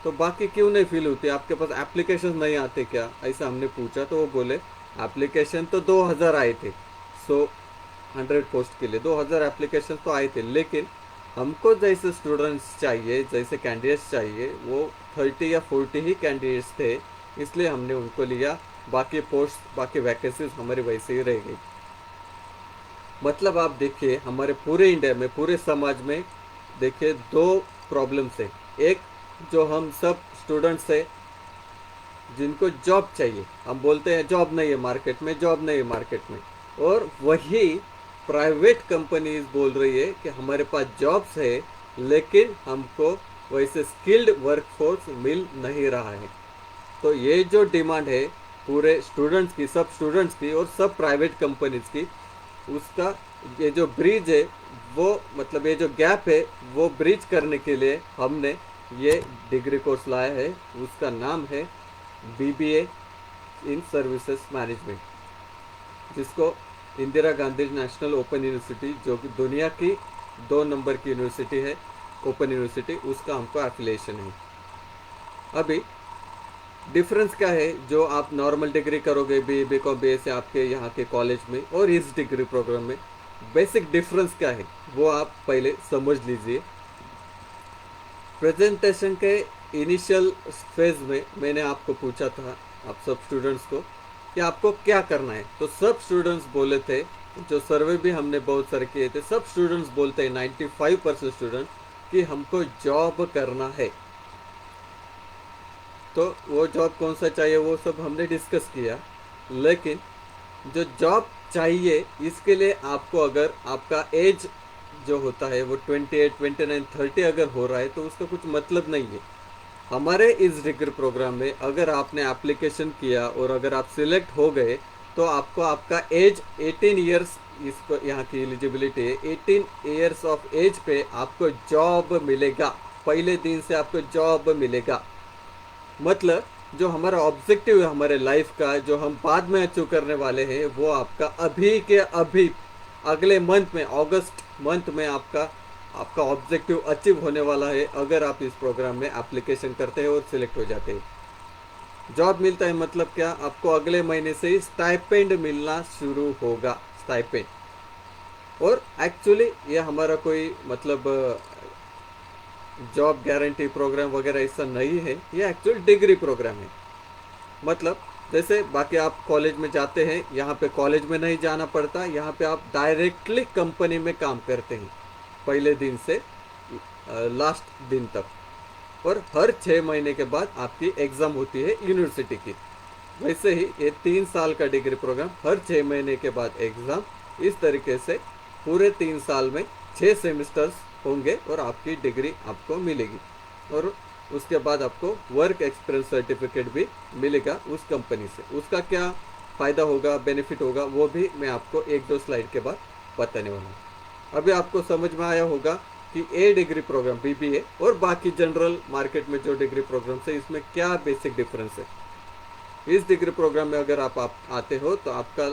तो बाकी क्यों नहीं फिल होती, आपके पास एप्लीकेशन नहीं आते क्या, ऐसा हमने पूछा। तो वो बोले एप्लीकेशन तो 2000 आए थे, सो 100 पोस्ट के लिए 2000 एप्लीकेशन तो आए थे, लेकिन हमको जैसे स्टूडेंट्स चाहिए, जैसे कैंडिडेट्स चाहिए, वो 30 या 40 ही कैंडिडेट्स थे, इसलिए हमने उनको लिया। बाकी पोस्ट, बाकी वैकेंसीज हमारी वैसे ही रह गई। मतलब आप देखिए हमारे पूरे इंडिया में, पूरे समाज में देखिए दो प्रॉब्लम्स है। एक, जो हम सब स्टूडेंट्स है जिनको जॉब चाहिए, हम बोलते हैं जॉब नहीं है मार्केट में, जॉब नहीं है मार्केट में, और वही प्राइवेट कंपनीज बोल रही है कि हमारे पास जॉब्स है लेकिन हमको वैसे स्किल्ड वर्कफोर्स मिल नहीं रहा है। तो ये जो डिमांड है पूरे स्टूडेंट्स की, सब स्टूडेंट्स की और सब प्राइवेट कंपनीज की, उसका ये जो ब्रिज है, वो मतलब ये जो गैप है वो ब्रिज करने के लिए हमने ये डिग्री कोर्स लाया है। उसका नाम है बीबीए इन सर्विसेज मैनेजमेंट, जिसको Indira Gandhi national open university, जो कि दुनिया की 2 नंबर की यूनिवर्सिटी है, ओपन यूनिवर्सिटी, उसका हमको एफिलिएशन है। अभी डिफरेंस क्या है, जो आप नॉर्मल डिग्री करोगे बी कॉम बी से आपके यहाँ के कॉलेज में और इस डिग्री प्रोग्राम में, बेसिक डिफरेंस क्या है वो आप पहले समझ लीजिए। प्रेजेंटेशन के इनिशियल फेज में मैंने आपको पूछा था, आप सब स्टूडेंट्स को, कि आपको क्या करना है। तो सब स्टूडेंट्स बोले थे, जो सर्वे भी हमने बहुत सारे किए थे, सब स्टूडेंट्स बोलते हैं 95% स्टूडेंट कि हमको जॉब करना है। तो वो जॉब कौन सा चाहिए वो सब हमने डिस्कस किया, लेकिन जो जॉब चाहिए इसके लिए आपको, अगर आपका एज जो होता है वो 28, 29, 30 अगर हो रहा है तो उसका कुछ मतलब नहीं है। हमारे इस डिग्री प्रोग्राम में अगर आपने एप्लीकेशन किया और अगर आप सिलेक्ट हो गए तो आपको आपका एज 18 ईयर्स, इसको यहाँ की एलिजिबिलिटी है, 18 ईयर्स ऑफ एज पे आपको जॉब मिलेगा, पहले दिन से आपको जॉब मिलेगा। मतलब जो हमारा ऑब्जेक्टिव है हमारे लाइफ का, जो हम बाद में अचीव करने वाले हैं, वो आपका अभी के अभी अगले मंथ में, अगस्त मंथ में आपका आपका ऑब्जेक्टिव अचीव होने वाला है, अगर आप इस प्रोग्राम में एप्लीकेशन करते हैं और सिलेक्ट हो जाते हैं। जॉब मिलता है मतलब क्या, आपको अगले महीने से ही स्टाइपेंड मिलना शुरू होगा, स्टाइपेंड। और एक्चुअली ये हमारा कोई मतलब जॉब गारंटी प्रोग्राम वगैरह ऐसा नहीं है, ये एक्चुअल डिग्री प्रोग्राम है। मतलब जैसे बाकी आप कॉलेज में जाते हैं, यहाँ पे कॉलेज में नहीं जाना पड़ता, यहाँ पे आप डायरेक्टली कंपनी में काम करते हैं पहले दिन से लास्ट दिन तक, और हर 6 महीने के बाद आपकी एग्ज़ाम होती है यूनिवर्सिटी की। वैसे ही ये 3 साल का डिग्री प्रोग्राम, हर 6 महीने के बाद एग्ज़ाम, इस तरीके से पूरे 3 साल में 6 सेमिस्टर्स होंगे और आपकी डिग्री आपको मिलेगी। और उसके बाद आपको वर्क एक्सपीरियंस सर्टिफिकेट भी मिलेगा उस कंपनी से। उसका क्या फ़ायदा होगा, बेनिफिट होगा, वो भी मैं आपको 1-2 स्लाइड के बाद बताने वाला हूँ। अभी आपको समझ में आया होगा कि ए डिग्री प्रोग्राम बीबीए और बाकी जनरल मार्केट में जो डिग्री प्रोग्राम है इसमें क्या बेसिक डिफरेंस है। इस डिग्री प्रोग्राम में अगर आप आते हो तो आपका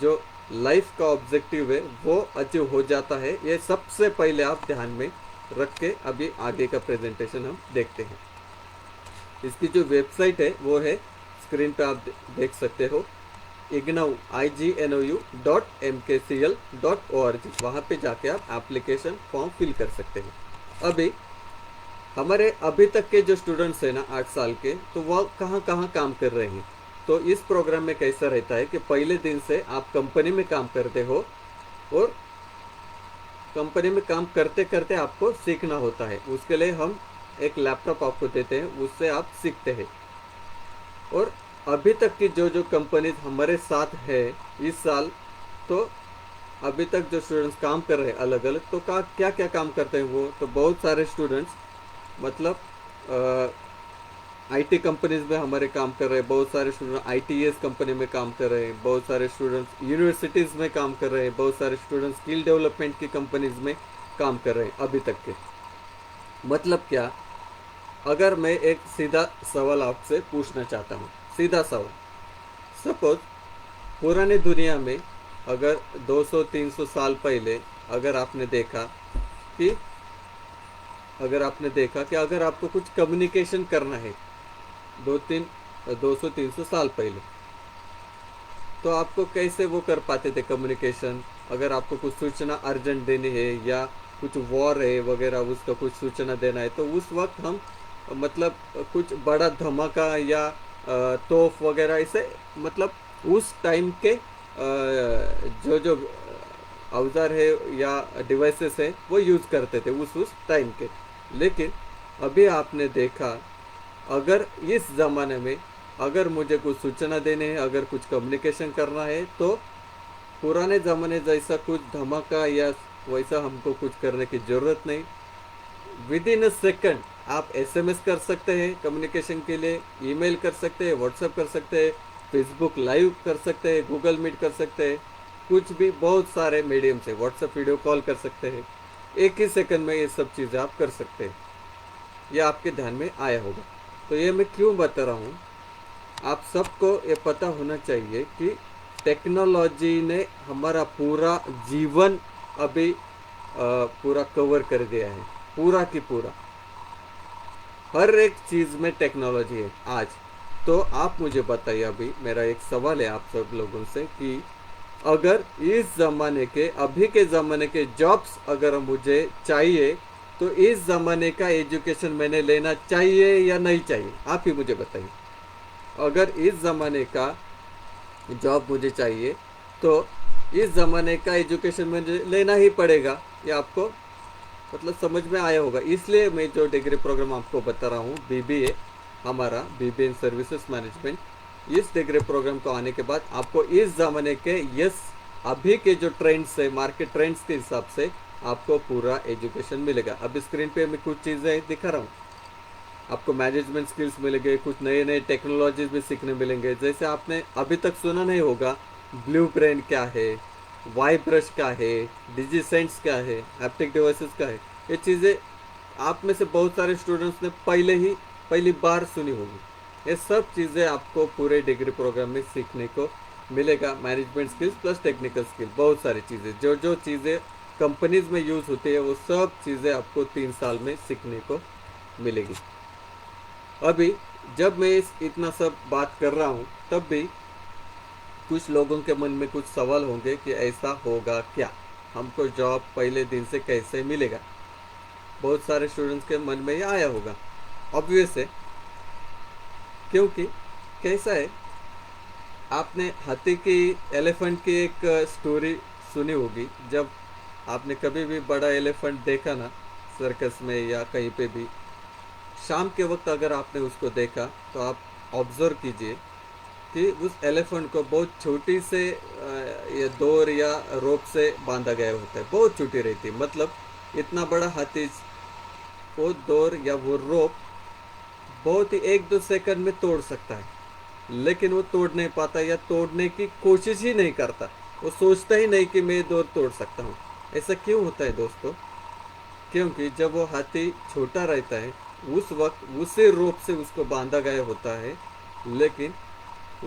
जो लाइफ का ऑब्जेक्टिव है वो अचीव हो जाता है। ये सबसे पहले आप ध्यान में रख के अभी आगे का प्रेजेंटेशन हम देखते हैं। इसकी जो वेबसाइट है वो है, स्क्रीन पे आप देख सकते हो, ignou.mkcl.org। वहाँ पे जाके आप एप्लीकेशन फॉर्म फिल कर सकते हैं। अभी हमारे अभी तक के जो स्टूडेंट्स हैं ना 8 साल के, तो वह कहाँ कहाँ काम कर रहे हैं। तो इस प्रोग्राम में कैसा रहता है कि पहले दिन से आप कंपनी में काम करते हो और कंपनी में काम करते करते आपको सीखना होता है। उसके लिए हम एक लैपटॉप आपको देते हैं, उससे आप सीखते हैं। और अभी तक की जो जो कंपनीज हमारे साथ है इस साल, तो अभी तक जो स्टूडेंट्स काम कर रहे हैं अलग अलग, तो क्या क्या काम करते हैं वो, तो बहुत सारे स्टूडेंट्स मतलब आईटी कंपनीज में हमारे काम कर रहे हैं, बहुत सारे स्टूडेंट आईटीएस कंपनी में काम कर रहे हैं, बहुत सारे स्टूडेंट्स यूनिवर्सिटीज़ में काम कर रहे हैं, बहुत सारे स्टूडेंट्स स्किल डेवलपमेंट की कंपनीज में काम कर रहे हैं अभी तक के। मतलब क्या, अगर मैं एक सीधा सवाल आपसे पूछना चाहता हूँ, सीधा सवाल, सपोज पुरानी दुनिया में अगर 200-300 साल पहले अगर आपने देखा कि अगर आपको कुछ कम्युनिकेशन करना है, 200-300 साल पहले, तो आपको कैसे वो कर पाते थे कम्युनिकेशन? अगर आपको कुछ सूचना अर्जेंट देनी है या कुछ वॉर है वगैरह उसका कुछ सूचना देना है, तो उस वक्त हम मतलब कुछ बड़ा धमाका या तोफ वगैरह ऐसे मतलब उस टाइम के जो जो औजार है या डिवाइसेस है वो यूज़ करते थे उस टाइम के। लेकिन अभी आपने देखा, अगर इस ज़माने में अगर मुझे कुछ सूचना देने है, अगर कुछ कम्युनिकेशन करना है, तो पुराने ज़माने जैसा कुछ धमाका या वैसा हमको कुछ करने की ज़रूरत नहीं। विद इन अ सेकंड आप एसएमएस कर सकते हैं कम्युनिकेशन के लिए, ईमेल कर सकते हैं, व्हाट्सएप कर सकते हैं, फेसबुक लाइव कर सकते हैं, गूगल मीट कर सकते हैं, कुछ भी बहुत सारे मीडियम से, व्हाट्सएप वीडियो कॉल कर सकते हैं। एक ही सेकंड में ये सब चीज़ें आप कर सकते हैं। ये आपके ध्यान में आया होगा। तो ये मैं क्यों बता रहा हूँ, आप सबको ये पता होना चाहिए कि टेक्नोलॉजी ने हमारा पूरा जीवन अभी पूरा कवर कर दिया है, पूरा की पूरा। हर एक चीज़ में टेक्नोलॉजी है आज। तो आप मुझे बताइए, अभी मेरा एक सवाल है आप सब लोगों से कि अगर इस ज़माने के, अभी के ज़माने के जॉब्स अगर मुझे चाहिए, तो इस ज़माने का एजुकेशन मैंने लेना चाहिए या नहीं चाहिए? आप ही मुझे बताइए। अगर इस ज़माने का जॉब मुझे चाहिए, तो इस ज़माने का एजुकेशन मुझे लेना ही पड़ेगा। ये आपको मतलब समझ में आया होगा। इसलिए मैं जो डिग्री प्रोग्राम आपको बता रहा हूँ, बीबीए, हमारा बीबीए इन सर्विसेज मैनेजमेंट, इस डिग्री प्रोग्राम को आने के बाद आपको इस ज़माने के अभी के जो ट्रेंड्स है, मार्केट ट्रेंड्स के हिसाब से आपको पूरा एजुकेशन मिलेगा। अब स्क्रीन पे मैं कुछ चीज़ें दिखा रहा हूँ, आपको मैनेजमेंट स्किल्स मिलेंगे, कुछ नए नए टेक्नोलॉजीज भी सीखने मिलेंगे। जैसे आपने अभी तक सुना नहीं होगा, ब्लू प्रिंट क्या है, वाई ब्रश क्या है, डिजीसेंट्स क्या है, हैप्टिक डिवाइसेस क्या है, ये चीज़ें आप में से बहुत सारे स्टूडेंट्स ने पहली बार सुनी होगी। ये सब चीज़ें आपको पूरे डिग्री प्रोग्राम में सीखने को मिलेगा। Management skills plus technical skill, बहुत सारी चीज़ें, जो जो चीज़ें कंपनीज में यूज़ होती है, वो सब चीज़ें आपको 3 साल में सीखने को मिलेगी। अभी जब मैं इतना सब बात कर रहा हूँ, तब भी कुछ लोगों के मन में कुछ सवाल होंगे कि ऐसा होगा क्या, हमको जॉब पहले दिन से कैसे मिलेगा? बहुत सारे स्टूडेंट्स के मन में ये आया होगा, ऑब्वियस है। क्योंकि कैसा है, आपने हाथी की, एलिफेंट की एक स्टोरी सुनी होगी। जब आपने कभी भी बड़ा एलिफेंट देखा ना, सर्कस में या कहीं पे भी, शाम के वक्त अगर आपने उसको देखा, तो आप ऑब्जर्व कीजिए कि उस एलिफेंट को बहुत छोटी से ये डोर या रोप से बांधा गया होता है, बहुत छोटी रहती है। मतलब इतना बड़ा हाथी वो डोर या वो रोप बहुत ही 1-2 सेकंड में तोड़ सकता है, लेकिन वो तोड़ नहीं पाता या तोड़ने की कोशिश ही नहीं करता। वो सोचता ही नहीं कि मैं डोर तोड़ सकता हूँ। ऐसा क्यों होता है दोस्तों? क्योंकि जब वो हाथी छोटा रहता है, उस वक्त उसी रोप से उसको बांधा गया होता है, लेकिन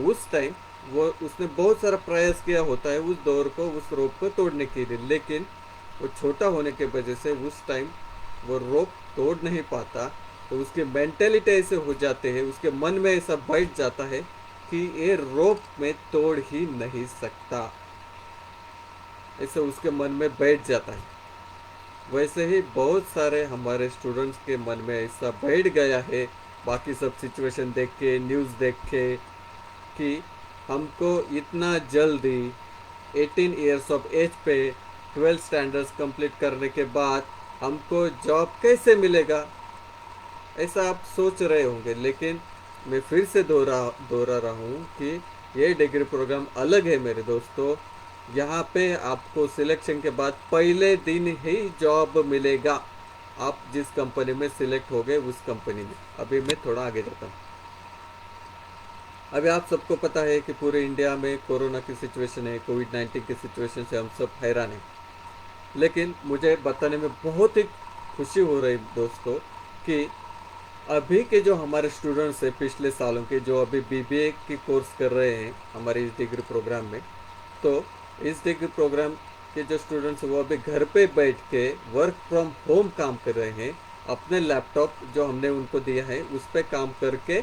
उस टाइम वो उसने बहुत सारा प्रयास किया होता है उस डोर को, उस रोप को तोड़ने के लिए, लेकिन वो छोटा होने के वजह से उस टाइम वो रोप तोड़ नहीं पाता। तो उसकी मेंटेलिटी ऐसे हो जाते हैं, उसके मन में ऐसा बैठ जाता है कि ये रोप में तोड़ ही नहीं सकता, ऐसे उसके मन में बैठ जाता है। वैसे ही बहुत सारे हमारे स्टूडेंट्स के मन में ऐसा बैठ गया है, बाकी सब सिचुएशन देख के, न्यूज़ देख के, कि हमको इतना जल्दी 18 ईयर्स ऑफ एज पे 12 स्टैंडर्ड्स कंप्लीट करने के बाद हमको जॉब कैसे मिलेगा, ऐसा आप सोच रहे होंगे। लेकिन मैं फिर से दोहरा रहा हूँ कि ये डिग्री प्रोग्राम अलग है मेरे दोस्तों। यहाँ पे आपको सिलेक्शन के बाद पहले दिन ही जॉब मिलेगा। आप जिस कंपनी में सिलेक्ट हो गए उस कंपनी में। अभी मैं थोड़ा आगे जाता हूँ। अभी आप सबको पता है कि पूरे इंडिया में कोरोना की सिचुएशन है, कोविड-19 की सिचुएशन से हम सब हैरान हैं। लेकिन मुझे बताने में बहुत ही खुशी हो रही दोस्तों कि अभी के जो हमारे स्टूडेंट्स हैं पिछले सालों के, जो अभी बीबीए की कोर्स कर रहे हैं हमारे इस डिग्री प्रोग्राम में, तो इस डिग्री प्रोग्राम के जो स्टूडेंट्स हैं वो अभी घर पे बैठ के वर्क फ्रॉम होम काम कर रहे हैं। अपने लैपटॉप जो हमने उनको दिया है उस पर काम करके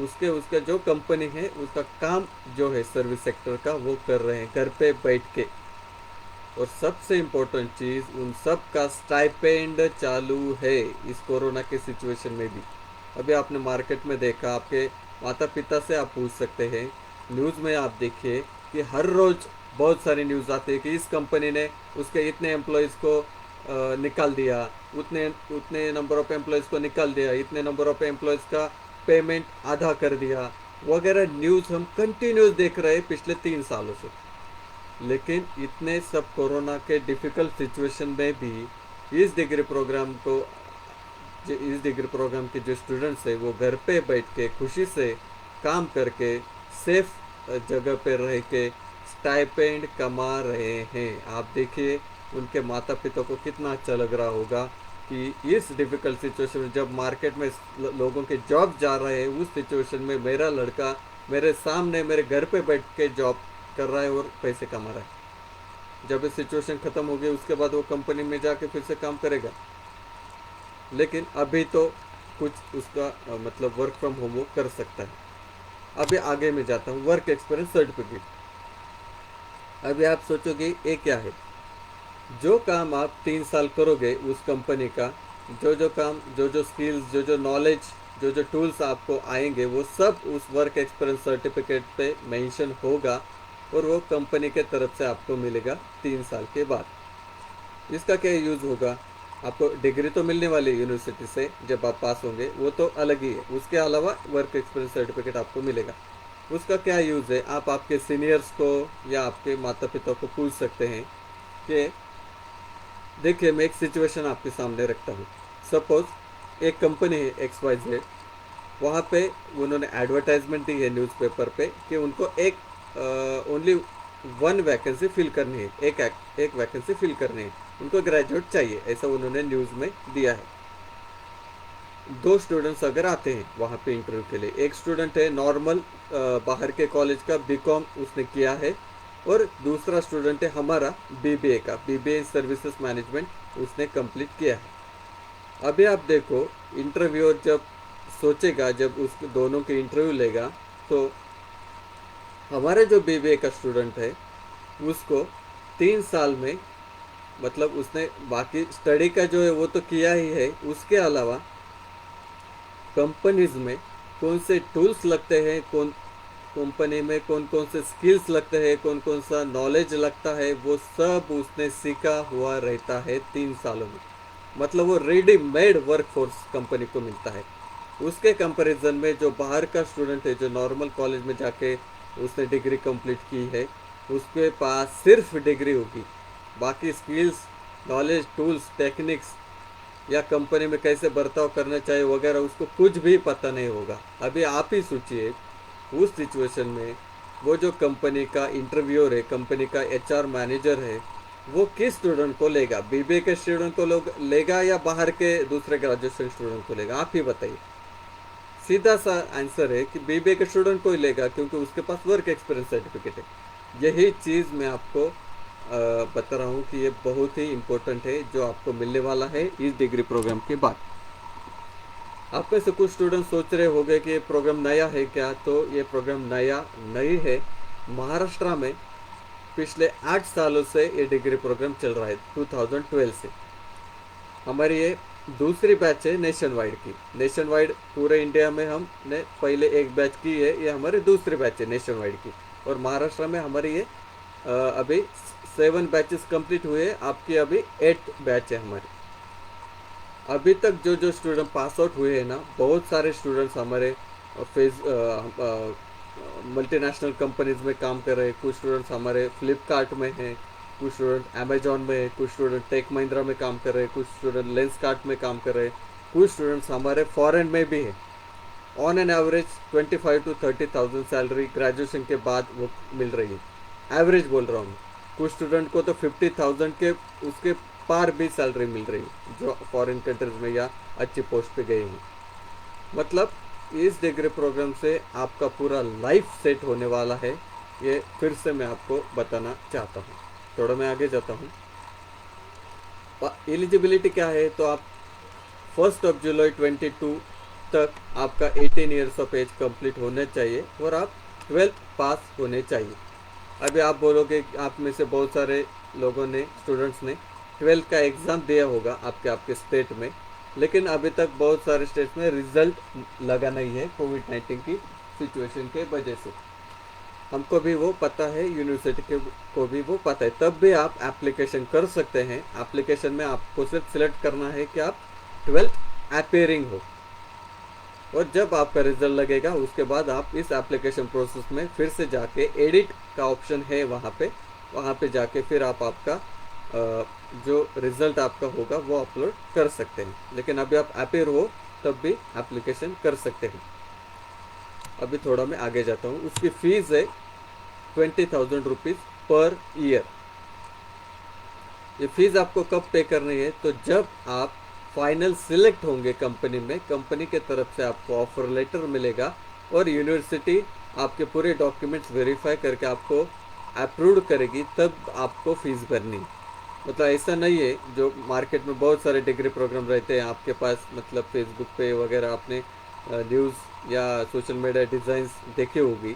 उसके उसका जो कंपनी है उसका काम जो है सर्विस सेक्टर का वो कर रहे हैं घर पे बैठ के। और सबसे इम्पोर्टेंट चीज़, उन सब का स्टाइपेंड चालू है इस कोरोना के सिचुएशन में भी। अभी आपने मार्केट में देखा, आपके माता पिता से आप पूछ सकते हैं, न्यूज़ में आप देखिए कि हर रोज़ बहुत सारी न्यूज़ आती है कि इस कंपनी ने उसके इतने एम्प्लॉयज़ को निकाल दिया, उतने उतने नंबर ऑफ एम्प्लॉयज़ को निकाल दिया, इतने नंबर ऑफ एम्प्लॉयज़ का पेमेंट आधा कर दिया, वगैरह न्यूज़ हम कंटिन्यूस देख रहे हैं पिछले 3 सालों से। लेकिन इतने सब कोरोना के डिफ़िकल्ट सिचुएशन में भी इस डिग्री प्रोग्राम के जो स्टूडेंट्स हैं वो घर पे बैठ के खुशी से काम करके सेफ जगह पे रह के स्टाइपेंड कमा रहे हैं। आप देखिए उनके माता पिता को कितना अच्छा लग रहा होगा कि इस डिफ़िकल्ट सिचुएशन में जब मार्केट में लोगों के जॉब जा रहे हैं, उस सिचुएशन में मेरा लड़का मेरे सामने मेरे घर पे बैठ के जॉब कर रहा है और पैसे कमा रहा है। जब ये सिचुएशन ख़त्म हो गई उसके बाद वो कंपनी में जाके फिर से काम करेगा। लेकिन अभी तो कुछ उसका मतलब वर्क फ्रॉम होम वो कर सकता है। अभी आगे मैं जाता हूँ, वर्क एक्सपीरियंस सर्टिफिकेट। अभी आप सोचोगे ये क्या है? जो काम आप 3 साल करोगे उस कंपनी का, जो जो काम, जो जो स्किल्स, जो जो नॉलेज, जो जो टूल्स आपको आएंगे वो सब उस वर्क एक्सपीरियंस सर्टिफिकेट पे मेंशन होगा और वो कंपनी के तरफ से आपको मिलेगा 3 साल के बाद। इसका क्या यूज़ होगा? आपको डिग्री तो मिलने वाली है यूनिवर्सिटी से जब आप पास होंगे, वो तो अलग ही है। उसके अलावा वर्क एक्सपीरियंस सर्टिफिकेट आपको मिलेगा। उसका क्या यूज़ है? आप आपके सीनियर्स को या आपके माता पिता को पूछ सकते हैं कि देखिए मैं एक सिचुएशन आपके सामने रखता हूँ। सपोज एक कंपनी है XYZ, वहाँ पे उन्होंने एडवर्टाइजमेंट दी है न्यूज़पेपर पे कि उनको एक ओनली वन वैकेंसी फिल करनी है, एक वैकेंसी फिल करनी है, उनको ग्रेजुएट चाहिए, ऐसा उन्होंने न्यूज़ में दिया है। 2 स्टूडेंट्स अगर आते हैं वहाँ पे इंटरव्यू के लिए, एक स्टूडेंट है नॉर्मल बाहर के कॉलेज का बीकॉम उसने किया है और दूसरा स्टूडेंट है हमारा बीबीए का, बीबीए सर्विसेज मैनेजमेंट उसने कंप्लीट किया है। अभी आप देखो इंटरव्यूअर जब सोचेगा, जब उस दोनों के इंटरव्यू लेगा, तो हमारे जो बीबीए का स्टूडेंट है उसको 3 साल में, मतलब उसने बाकी स्टडी का जो है वो तो किया ही है, उसके अलावा कंपनीज में कौन से टूल्स लगते हैं, कौन कंपनी में कौन कौन से स्किल्स लगते हैं, कौन कौन सा नॉलेज लगता है, वो सब उसने सीखा हुआ रहता है 3 सालों में। मतलब वो रेडीमेड वर्क फोर्स कंपनी को मिलता है। उसके कंपैरिजन में जो बाहर का स्टूडेंट है, जो नॉर्मल कॉलेज में जाके उसने डिग्री कंप्लीट की है, उसके पास सिर्फ डिग्री होगी, बाकी स्किल्स, नॉलेज, टूल्स, टेक्निक्स या कंपनी में कैसे बर्ताव करना चाहिए वगैरह उसको कुछ भी पता नहीं होगा। अभी आप ही सोचिए उस सिचुएशन में वो जो कंपनी का इंटरव्यूअर है, कंपनी का HR मैनेजर है, वो किस स्टूडेंट को लेगा? बीबीए के स्टूडेंट को लोग लेगा या बाहर के दूसरे ग्रेजुएशन स्टूडेंट को लेगा? आप ही बताइए। सीधा सा आंसर है कि बीबीए के स्टूडेंट को ही लेगा, क्योंकि उसके पास वर्क एक्सपीरियंस सर्टिफिकेट है। यही चीज़ मैं आपको बता रहा हूँ कि ये बहुत ही इम्पोर्टेंट है जो आपको मिलने वाला है इस डिग्री प्रोग्राम के बाद। आप में से कुछ स्टूडेंट सोच रहे होंगे कि ये प्रोग्राम नया है क्या? तो ये प्रोग्राम नया नहीं है। महाराष्ट्र में पिछले 8 सालों से ये डिग्री प्रोग्राम चल रहा है, 2012 से। हमारी ये दूसरी बैच है नेशन वाइड की। नेशन वाइड पूरे इंडिया में हमने पहले एक बैच की है, ये हमारी दूसरी बैच है नेशन वाइड की। और महाराष्ट्र में हमारी ये अभी 7 बैचेस कंप्लीट हुए, आपकी अभी 8 बैच है हमारी। अभी तक जो जो स्टूडेंट पास आउट हुए हैं ना, बहुत सारे स्टूडेंट्स हमारे फेस मल्टीनेशनल कंपनीज में काम कर रहे हैं, कुछ स्टूडेंट्स हमारे फ्लिपकार्ट में हैं, कुछ स्टूडेंट अमेजोन में है, कुछ स्टूडेंट टेक महिंद्रा में काम कर रहे हैं, कुछ स्टूडेंट लेंसकार्ट में काम कर रहे हैं, कुछ स्टूडेंट्स हमारे फॉरेन में भी है। On an average 25 to 30,000 salary graduation के बाद वो मिल रही है। एवरेज बोल रहा हूँ, कुछ स्टूडेंट को तो 50,000 के उसके पार भी सैलरी मिल रही है जो फॉरेन कंट्रीज में या अच्छी पोस्ट पे गए हैं। मतलब इस डिग्री प्रोग्राम से आपका पूरा लाइफ सेट होने वाला है, ये फिर से मैं आपको बताना चाहता हूँ। थोड़ा मैं आगे जाता हूँ। एलिजिबिलिटी क्या है, तो आप 1 जुलाई 22 तक आपका 18 ईयर्स ऑफ एज कंप्लीट होना चाहिए और आप 12th पास होने चाहिए। अभी आप बोलोगे, आप में से बहुत सारे लोगों ने, स्टूडेंट्स ने 12th का एग्ज़ाम दिया होगा आपके आपके स्टेट में, लेकिन अभी तक बहुत सारे स्टेट्स में रिजल्ट लगा नहीं है कोविड-19 की सिचुएशन के वजह से। हमको भी वो पता है, यूनिवर्सिटी के को भी वो पता है, तब भी आप एप्लीकेशन कर सकते हैं। एप्लीकेशन में आपको सिर्फ सिलेक्ट करना है कि आप 12th अपीयरिंग हो, और जब आपका रिजल्ट लगेगा उसके बाद आप इस एप्लीकेशन प्रोसेस में फिर से जाके एडिट का ऑप्शन है वहाँ पे जाके फिर आप आपका जो रिजल्ट आपका होगा वो अपलोड कर सकते हैं। लेकिन अभी आप अपीयर हो तब भी एप्लीकेशन कर सकते हैं। अभी थोड़ा मैं आगे जाता हूँ। उसकी फीस है 20,000 रुपीज़ पर ईयर। ये फीस आपको कब पे करनी है, तो जब आप फाइनल सिलेक्ट होंगे कंपनी में, कंपनी के तरफ से आपको ऑफर लेटर मिलेगा और यूनिवर्सिटी आपके पूरे डॉक्यूमेंट्स वेरीफाई करके आपको अप्रूव करेगी, तब आपको फीस भरनी। मतलब ऐसा नहीं है जो मार्केट में बहुत सारे डिग्री प्रोग्राम रहते हैं आपके पास, मतलब फेसबुक पे वगैरह आपने न्यूज़ या सोशल मीडिया डिज़ाइंस देखे होगी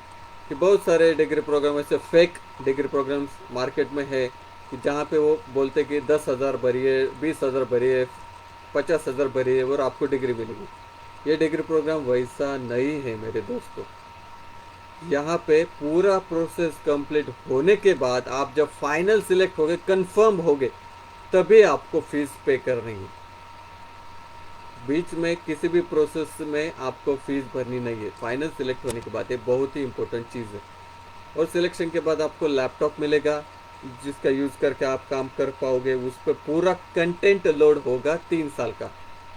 कि बहुत सारे डिग्री प्रोग्राम ऐसे फेक डिग्री प्रोग्राम्स मार्केट में है कि जहाँ पे वो बोलते कि 10,000 भरिए, 20,000 भरिए, 50,000 भरिए और आपको डिग्री मिलेगी। ये डिग्री प्रोग्राम वैसा नहीं है मेरे दोस्तों। यहाँ पे पूरा प्रोसेस कंप्लीट होने के बाद आप जब फाइनल सिलेक्ट होगे, कंफर्म होगे, तभी आपको फीस पे करनी है। बीच में किसी भी प्रोसेस में आपको फीस भरनी नहीं है, फाइनल सिलेक्ट होने के बाद। ये बहुत ही इंपॉर्टेंट चीज़ है। और सिलेक्शन के बाद आपको लैपटॉप मिलेगा जिसका यूज़ करके आप काम कर पाओगे। उस पर पूरा कंटेंट लोड होगा 3 साल का।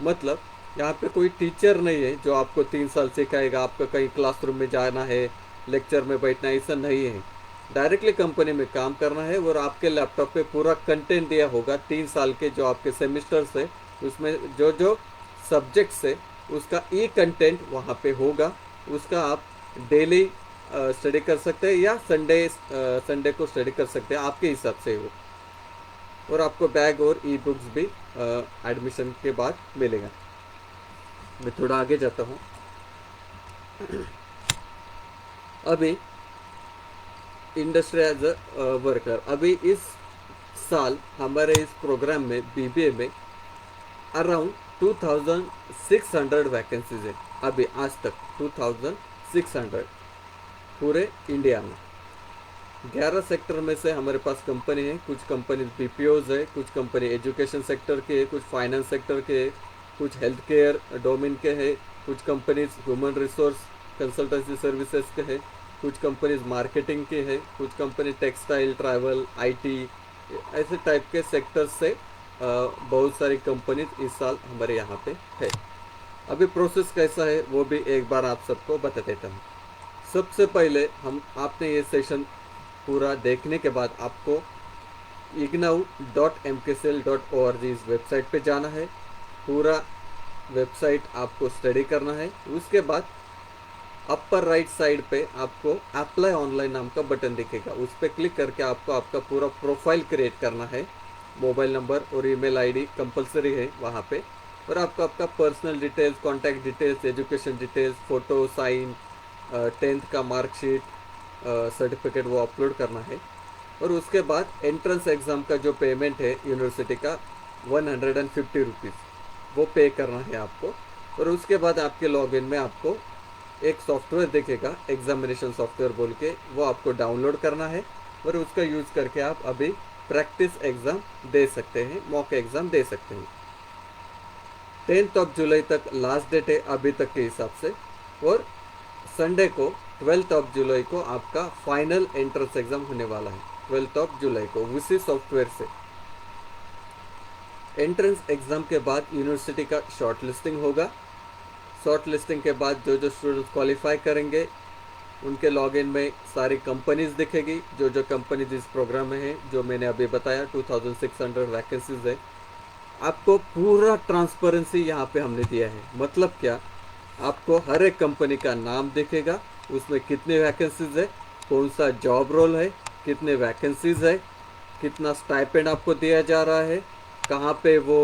मतलब यहाँ पे कोई टीचर नहीं है जो आपको 3 साल सिखाएगा, आपका कहीं क्लासरूम में जाना है, लेक्चर में बैठना, ऐसा नहीं है। डायरेक्टली कंपनी में काम करना है और आपके लैपटॉप पे पूरा कंटेंट दिया होगा 3 साल के जो आपके सेमिस्टर्स है, उसमें जो जो सब्जेक्ट्स है उसका ई कंटेंट वहाँ पे होगा। उसका आप डेली स्टडी कर सकते हैं या संडे को स्टडी कर सकते हैं, आपके हिसाब से वो। और आपको बैग और ई बुक्स भी एडमिशन के बाद मिलेगा। मैं थोड़ा आगे जाता हूँ। अभी इंडस्ट्री एज अ वर्कर, अभी इस साल हमारे इस प्रोग्राम में बीबीए में अराउंड 2,600 वैकेंसीज है। अभी आज तक 2,600 पूरे इंडिया में। 11 सेक्टर में से हमारे पास कंपनी है। कुछ कंपनी बीपीओज है, कुछ कंपनी एजुकेशन सेक्टर के है, कुछ फाइनेंस सेक्टर के है, कुछ हेल्थ केयर डोमेन के है, कुछ companies human resource consultancy services के है, कुछ कंपनीज मार्केटिंग के है, कुछ कंपनी टेक्सटाइल, ट्रैवल, आईटी, ऐसे टाइप के सेक्टर से बहुत सारी कंपनीज इस साल हमारे यहाँ पे है। अभी प्रोसेस कैसा है वो भी एक बार आप सबको बता देता हूँ। सबसे पहले आपने ये सेशन पूरा देखने के बाद आपको ignau.mkcell.org इस वेबसाइट पे जाना है। पूरा वेबसाइट आपको स्टडी करना है। उसके बाद अपर राइट साइड पे आपको अप्लाई ऑनलाइन नाम का बटन दिखेगा, उस पर क्लिक करके आपको आपका पूरा प्रोफाइल क्रिएट करना है। मोबाइल नंबर और ईमेल आईडी कंपलसरी है वहाँ पे, और आपको आपका personal details, contact details, education details, photo, sign, 10th का मार्कशीट, सर्टिफिकेट वो अपलोड करना है। और उसके बाद एंट्रेंस एग्ज़ाम का जो पेमेंट है यूनिवर्सिटी का 150 रुपीज़ वो पे करना है आपको। और उसके बाद आपके लॉगिन में आपको एक सॉफ्टवेयर दिखेगा, एग्जामिनेशन सॉफ्टवेयर बोल के, वो आपको डाउनलोड करना है और उसका यूज़ करके आप अभी प्रैक्टिस एग्ज़ाम दे सकते हैं, मॉक एग्ज़ाम दे सकते हैं। 10th जुलाई तक लास्ट डेट है अभी तक के हिसाब से, और संडे को 12 को आपका फाइनल एंट्रेंस एग्जाम होने वाला है। 12 को उसी सॉफ्टवेयर से। एंट्रेंस एग्जाम के बाद यूनिवर्सिटी का शॉर्ट लिस्टिंग होगा। शॉर्ट लिस्टिंग के बाद जो जो स्टूडेंट्स क्वालिफाई करेंगे उनके लॉगिन में सारी कंपनीज दिखेगी, जो जो कंपनीज इस प्रोग्राम में है, जो मैंने अभी बताया 2600 वैकेंसीज है। आपको पूरा ट्रांसपेरेंसी यहाँ पे हमने दिया है। मतलब क्या, आपको हर एक कंपनी का नाम दिखेगा, उसमें कितने वैकेंसीज है, कौन सा जॉब रोल है, कितने वैकेंसीज है, कितना स्टाइपेंड आपको दिया जा रहा है, कहाँ पे वो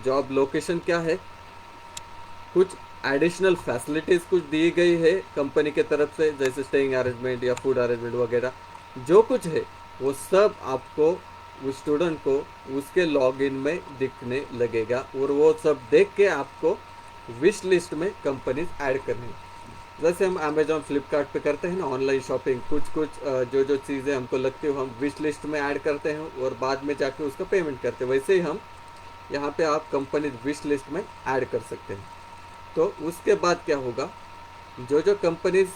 जॉब लोकेशन क्या है, कुछ एडिशनल फैसिलिटीज़ कुछ दी गई है कंपनी के तरफ से, जैसे स्टेइंग अरेंजमेंट या फूड अरेंजमेंट वगैरह जो कुछ है, वो सब आपको उस स्टूडेंट को उसके लॉगिन में दिखने लगेगा। और वो सब देख के आपको विश लिस्ट में कंपनीज ऐड करनी है। जैसे हम अमेजोन फ्लिपकार्ट पे करते हैं ना ऑनलाइन शॉपिंग, कुछ कुछ जो जो चीज़ें हमको लगती है हम विश लिस्ट में ऐड करते हैं और बाद में जाके उसका पेमेंट करते हैं, वैसे ही हम यहाँ पे आप कंपनी विश लिस्ट में ऐड कर सकते हैं। तो उसके बाद क्या होगा, जो जो कंपनीज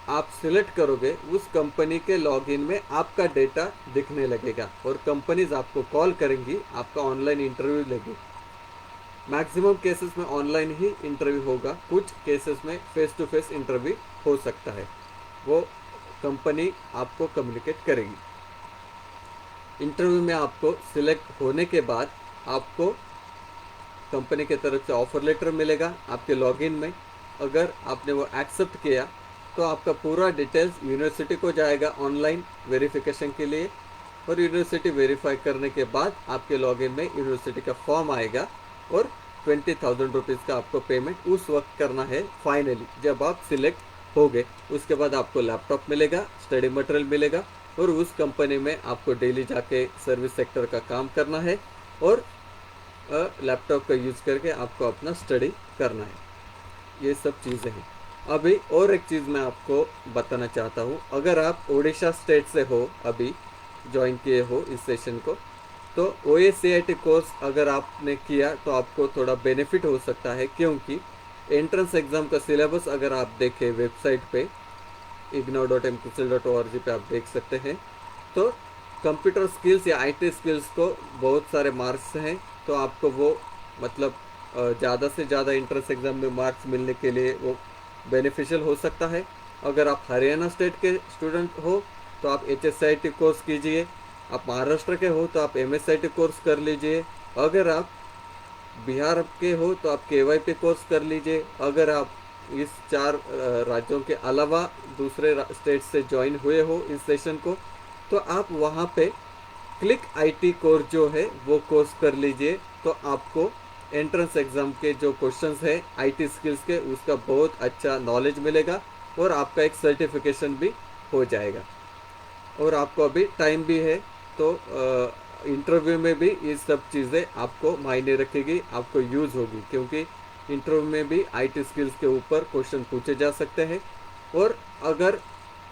आप सिलेक्ट करोगे उस कंपनी के लॉगिन में आपका डेटा दिखने लगेगा और कंपनीज आपको कॉल करेंगी, आपका ऑनलाइन इंटरव्यू लेगी। मैक्सिमम केसेस में ऑनलाइन ही इंटरव्यू होगा, कुछ केसेस में फेस टू फेस इंटरव्यू हो सकता है, वो कंपनी आपको कम्युनिकेट करेगी। इंटरव्यू में आपको सिलेक्ट होने के बाद आपको कंपनी के तरफ से ऑफर लेटर मिलेगा आपके लॉगिन में। अगर आपने वो एक्सेप्ट किया तो आपका पूरा डिटेल्स यूनिवर्सिटी को जाएगा ऑनलाइन वेरिफिकेशन के लिए, और यूनिवर्सिटी वेरीफाई करने के बाद आपके लॉगिन में यूनिवर्सिटी का फॉर्म आएगा और 20,000 रुपीज़ का आपको पेमेंट उस वक्त करना है फाइनली, जब आप सिलेक्ट हो गए। उसके बाद आपको लैपटॉप मिलेगा, स्टडी मटेरियल मिलेगा और उस कंपनी में आपको डेली जाके सर्विस सेक्टर का काम करना है और लैपटॉप का यूज़ करके आपको अपना स्टडी करना है। ये सब चीज़ें हैं। अभी और एक चीज़ मैं आपको बताना चाहता हूँ, अगर आप ओडिशा स्टेट से हो, अभी ज्वाइन किए हो इस सेशन को, तो OACIT कोर्स अगर आपने किया तो आपको थोड़ा बेनिफिट हो सकता है, क्योंकि एंट्रेंस एग्ज़ाम का सिलेबस अगर आप देखें वेबसाइट पे ignore.mqcil.org पे आप देख सकते हैं, तो कंप्यूटर स्किल्स या IT स्किल्स को बहुत सारे मार्क्स हैं, तो आपको वो मतलब ज़्यादा से ज़्यादा एंट्रेंस एग्ज़ाम में मार्क्स मिलने के लिए वो बेनिफिशियल हो सकता है। अगर आप हरियाणा स्टेट के स्टूडेंट हो तो आप HSIT कोर्स कीजिए, आप महाराष्ट्र के हो तो आप MSIT कोर्स कर लीजिए, अगर आप बिहार के हो तो आप KYP कोर्स कर लीजिए, अगर आप इस 4 राज्यों के अलावा दूसरे स्टेट से ज्वाइन हुए हो इस सेशन को, तो आप वहाँ पे क्लिक IT कोर्स जो है वो कोर्स कर लीजिए। तो आपको एंट्रेंस एग्ज़ाम के जो क्वेश्चंस है IT स्किल्स के, उसका बहुत अच्छा नॉलेज मिलेगा और आपका एक सर्टिफिकेशन भी हो जाएगा। और आपको अभी टाइम भी है, तो इंटरव्यू में भी ये सब चीज़ें आपको मायने रखेगी, आपको यूज़ होगी, क्योंकि इंटरव्यू में भी IT स्किल्स के ऊपर क्वेश्चन पूछे जा सकते हैं। और अगर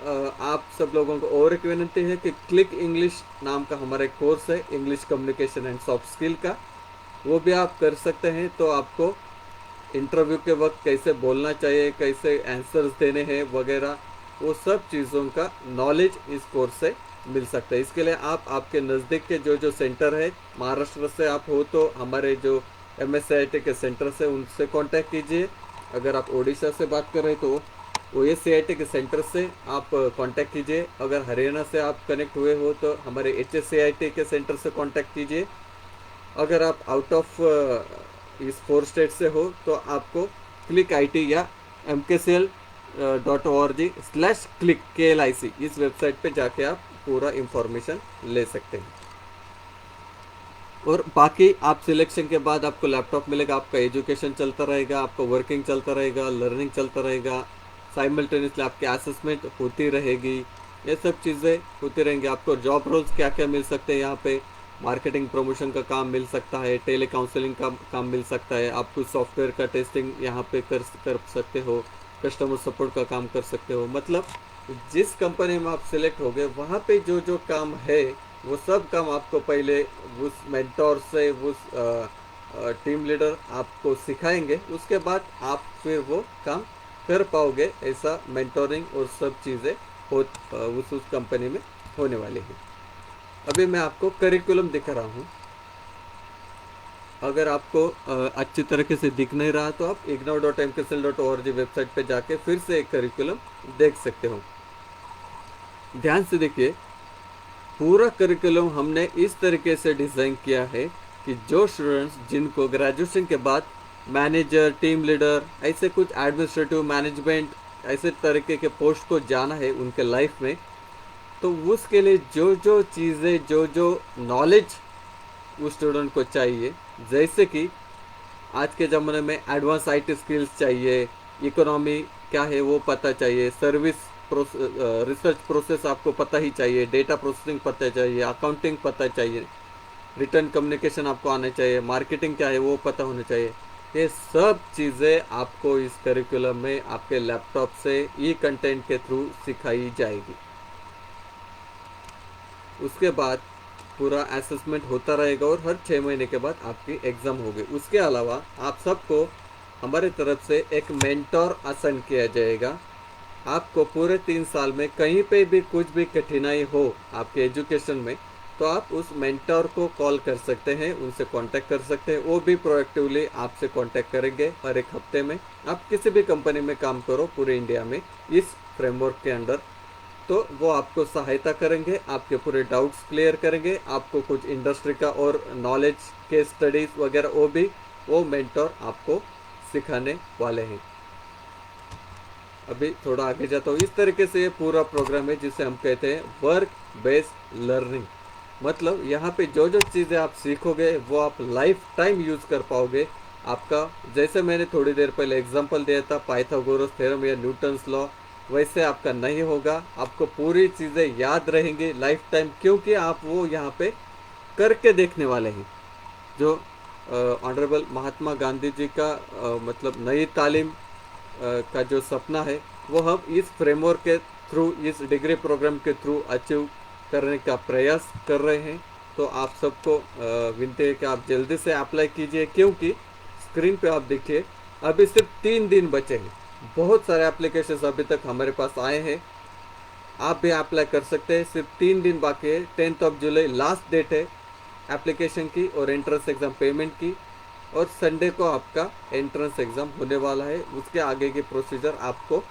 आप सब लोगों को और एक विनती है कि क्लिक इंग्लिश नाम का हमारा एक कोर्स है English communication and soft skill का, वो भी आप कर सकते हैं। तो आपको इंटरव्यू के वक्त कैसे बोलना चाहिए, कैसे आंसर्स देने हैं वगैरह, वो सब चीज़ों का नॉलेज इस कोर्स से मिल सकता है। इसके लिए आप आपके नज़दीक के जो जो सेंटर है, महाराष्ट्र से आप हो तो हमारे जो MSIT के सेंटर से उनसे कांटेक्ट कीजिए। अगर आप ओडिशा से बात कर रहे हैं तो OACIT के सेंटर से आप कांटेक्ट कीजिए। अगर हरियाणा से आप कनेक्ट हुए हो तो हमारे HSIT के सेंटर से कांटेक्ट कीजिए। अगर आप आउट ऑफ इस 4 स्टेट से हो तो आपको क्लिक IT या mkcil.org/click KLIC इस वेबसाइट पे जाके आप पूरा इंफॉर्मेशन ले सकते हैं। और बाकी आप सिलेक्शन के बाद आपको लैपटॉप मिलेगा, आपका एजुकेशन चलता रहेगा, आपका वर्किंग चलता रहेगा, लर्निंग चलता रहेगा, साइमल्टेनियसली आपकी असेसमेंट होती रहेगी, ये सब चीज़ें होती रहेंगी। आपको जॉब रोल्स क्या क्या मिल सकते हैं यहाँ पे, मार्केटिंग प्रमोशन का काम मिल सकता है, टेली काउंसलिंग का काम मिल सकता है, आप कुछ सॉफ्टवेयर का टेस्टिंग यहाँ पे कर सकते हो, कस्टमर सपोर्ट का काम कर सकते हो। मतलब जिस कंपनी में आप सिलेक्ट हो गए वहाँ पे जो जो काम है वो सब काम आपको पहले उस मेंटोर से, उस टीम लीडर आपको सिखाएंगे, उसके बाद आप फिर वो काम कर पाओगे, ऐसा मेंटोरिंग और सब चीज़ें हो उस कंपनी में होने वाली है। अभी मैं आपको करिकुलम दिखा रहा हूँ। अगर आपको अच्छी तरीके से दिख नहीं रहा तो आप ignore.mksl.org वेबसाइट पे जाके फिर से एक करिकुलम देख सकते हो। ध्यान से देखिए, पूरा करिकुलम हमने इस तरीके से डिज़ाइन किया है कि जो स्टूडेंट्स जिनको ग्रेजुएशन के बाद मैनेजर, टीम लीडर, ऐसे कुछ एडमिनिस्ट्रेटिव मैनेजमेंट ऐसे तरीके के पोस्ट को जाना है उनके लाइफ में, तो उसके लिए जो जो चीज़ें, जो जो नॉलेज उस स्टूडेंट को चाहिए, जैसे कि आज के ज़माने में एडवांस आईटी स्किल्स चाहिए, इकोनॉमी क्या है वो पता चाहिए, सर्विस रिसर्च प्रोसेस आपको पता ही चाहिए, डेटा प्रोसेसिंग पता चाहिए, अकाउंटिंग पता चाहिए, रिटर्न कम्युनिकेशन आपको आना चाहिए, मार्केटिंग क्या है वो पता होना चाहिए। ये सब चीज़ें आपको इस करिकुलम में आपके लैपटॉप से ई कंटेंट के थ्रू सिखाई जाएगी। उसके बाद पूरा असेसमेंट होता रहेगा और हर 6 महीने के बाद आपकी एग्ज़ाम होगी। उसके अलावा आप सबको हमारे तरफ से एक मेंटोर असाइन किया जाएगा। आपको पूरे 3 साल में कहीं पे भी कुछ भी कठिनाई हो आपके एजुकेशन में, तो आप उस मेंटोर को कॉल कर सकते हैं, उनसे कांटेक्ट कर सकते हैं। वो भी प्रोएक्टिवली आपसे कांटेक्ट करेंगे हर एक हफ्ते में। आप किसी भी कंपनी में काम करो पूरे इंडिया में इस फ्रेमवर्क के अंडर, तो वो आपको सहायता करेंगे, आपके पूरे डाउट्स क्लियर करेंगे, आपको कुछ इंडस्ट्री का और नॉलेज के स्टडीज वगैरह वो मेंटोर आपको सिखाने वाले हैं। अभी थोड़ा आगे जाता हूँ। इस तरीके से ये पूरा प्रोग्राम है जिसे हम कहते हैं वर्क बेस्ड लर्निंग। मतलब यहाँ पे जो जो चीज़ें आप सीखोगे वो आप लाइफ टाइम यूज़ कर पाओगे। आपका, जैसे मैंने थोड़ी देर पहले एग्जांपल दिया था पाइथागोरस थ्योरम या न्यूटन्स लॉ, वैसे आपका नहीं होगा। आपको पूरी चीज़ें याद रहेंगी लाइफ टाइम, क्योंकि आप वो यहाँ पे करके देखने वाले हैं। जो ऑनरेबल महात्मा गांधी जी का मतलब नई तालीम का जो सपना है वो हम इस फ्रेमवर्क के थ्रू, इस डिग्री प्रोग्राम के थ्रू अचीव करने का प्रयास कर रहे हैं। तो आप सबको विनती है कि आप जल्दी से अप्लाई कीजिए, क्योंकि स्क्रीन पे आप देखिए अभी सिर्फ 3 दिन बचे हैं। बहुत सारे एप्लीकेशन अभी तक हमारे पास आए हैं, आप भी अप्लाई कर सकते हैं। सिर्फ 3 दिन बाकी है। 10 जुलाई लास्ट डेट है एप्लीकेशन की और एंट्रेंस एग्ज़ाम पेमेंट की, और संडे को आपका एंट्रेंस एग्ज़ाम होने वाला है। उसके आगे की प्रोसीजर आपको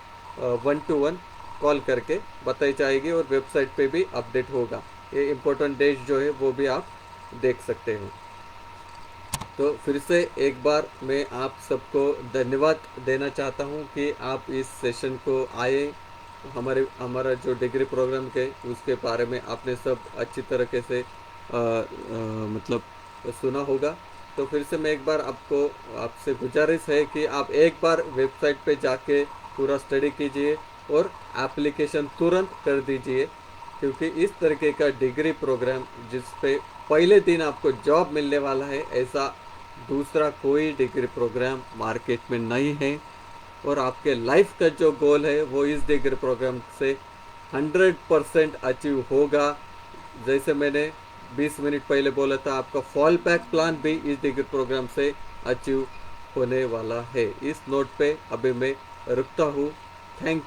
1-to-1 कॉल करके बताई जाएगी और वेबसाइट पे भी अपडेट होगा। ये इम्पोर्टेंट डेट जो है वो भी आप देख सकते हो। तो फिर से एक बार मैं आप सबको धन्यवाद देना चाहता हूँ कि आप इस सेशन को आए। हमारा जो डिग्री प्रोग्राम के उसके बारे में आपने सब अच्छी तरीके से मतलब सुना होगा। तो फिर से मैं एक बार आपसे गुजारिश है कि आप एक बार वेबसाइट पे जाके पूरा स्टडी कीजिए और एप्लीकेशन तुरंत कर दीजिए, क्योंकि इस तरीके का डिग्री प्रोग्राम जिस पे पहले दिन आपको जॉब मिलने वाला है, ऐसा दूसरा कोई डिग्री प्रोग्राम मार्केट में नहीं है। और आपके लाइफ का जो गोल है वो इस डिग्री प्रोग्राम से 100% अचीव होगा। जैसे मैंने 20 मिनट पहले बोला था, आपका फॉल बैक प्लान भी इस डिग्री प्रोग्राम से अचीव होने वाला है। इस नोट पे अभी मैं रुकता हूँ। थैंक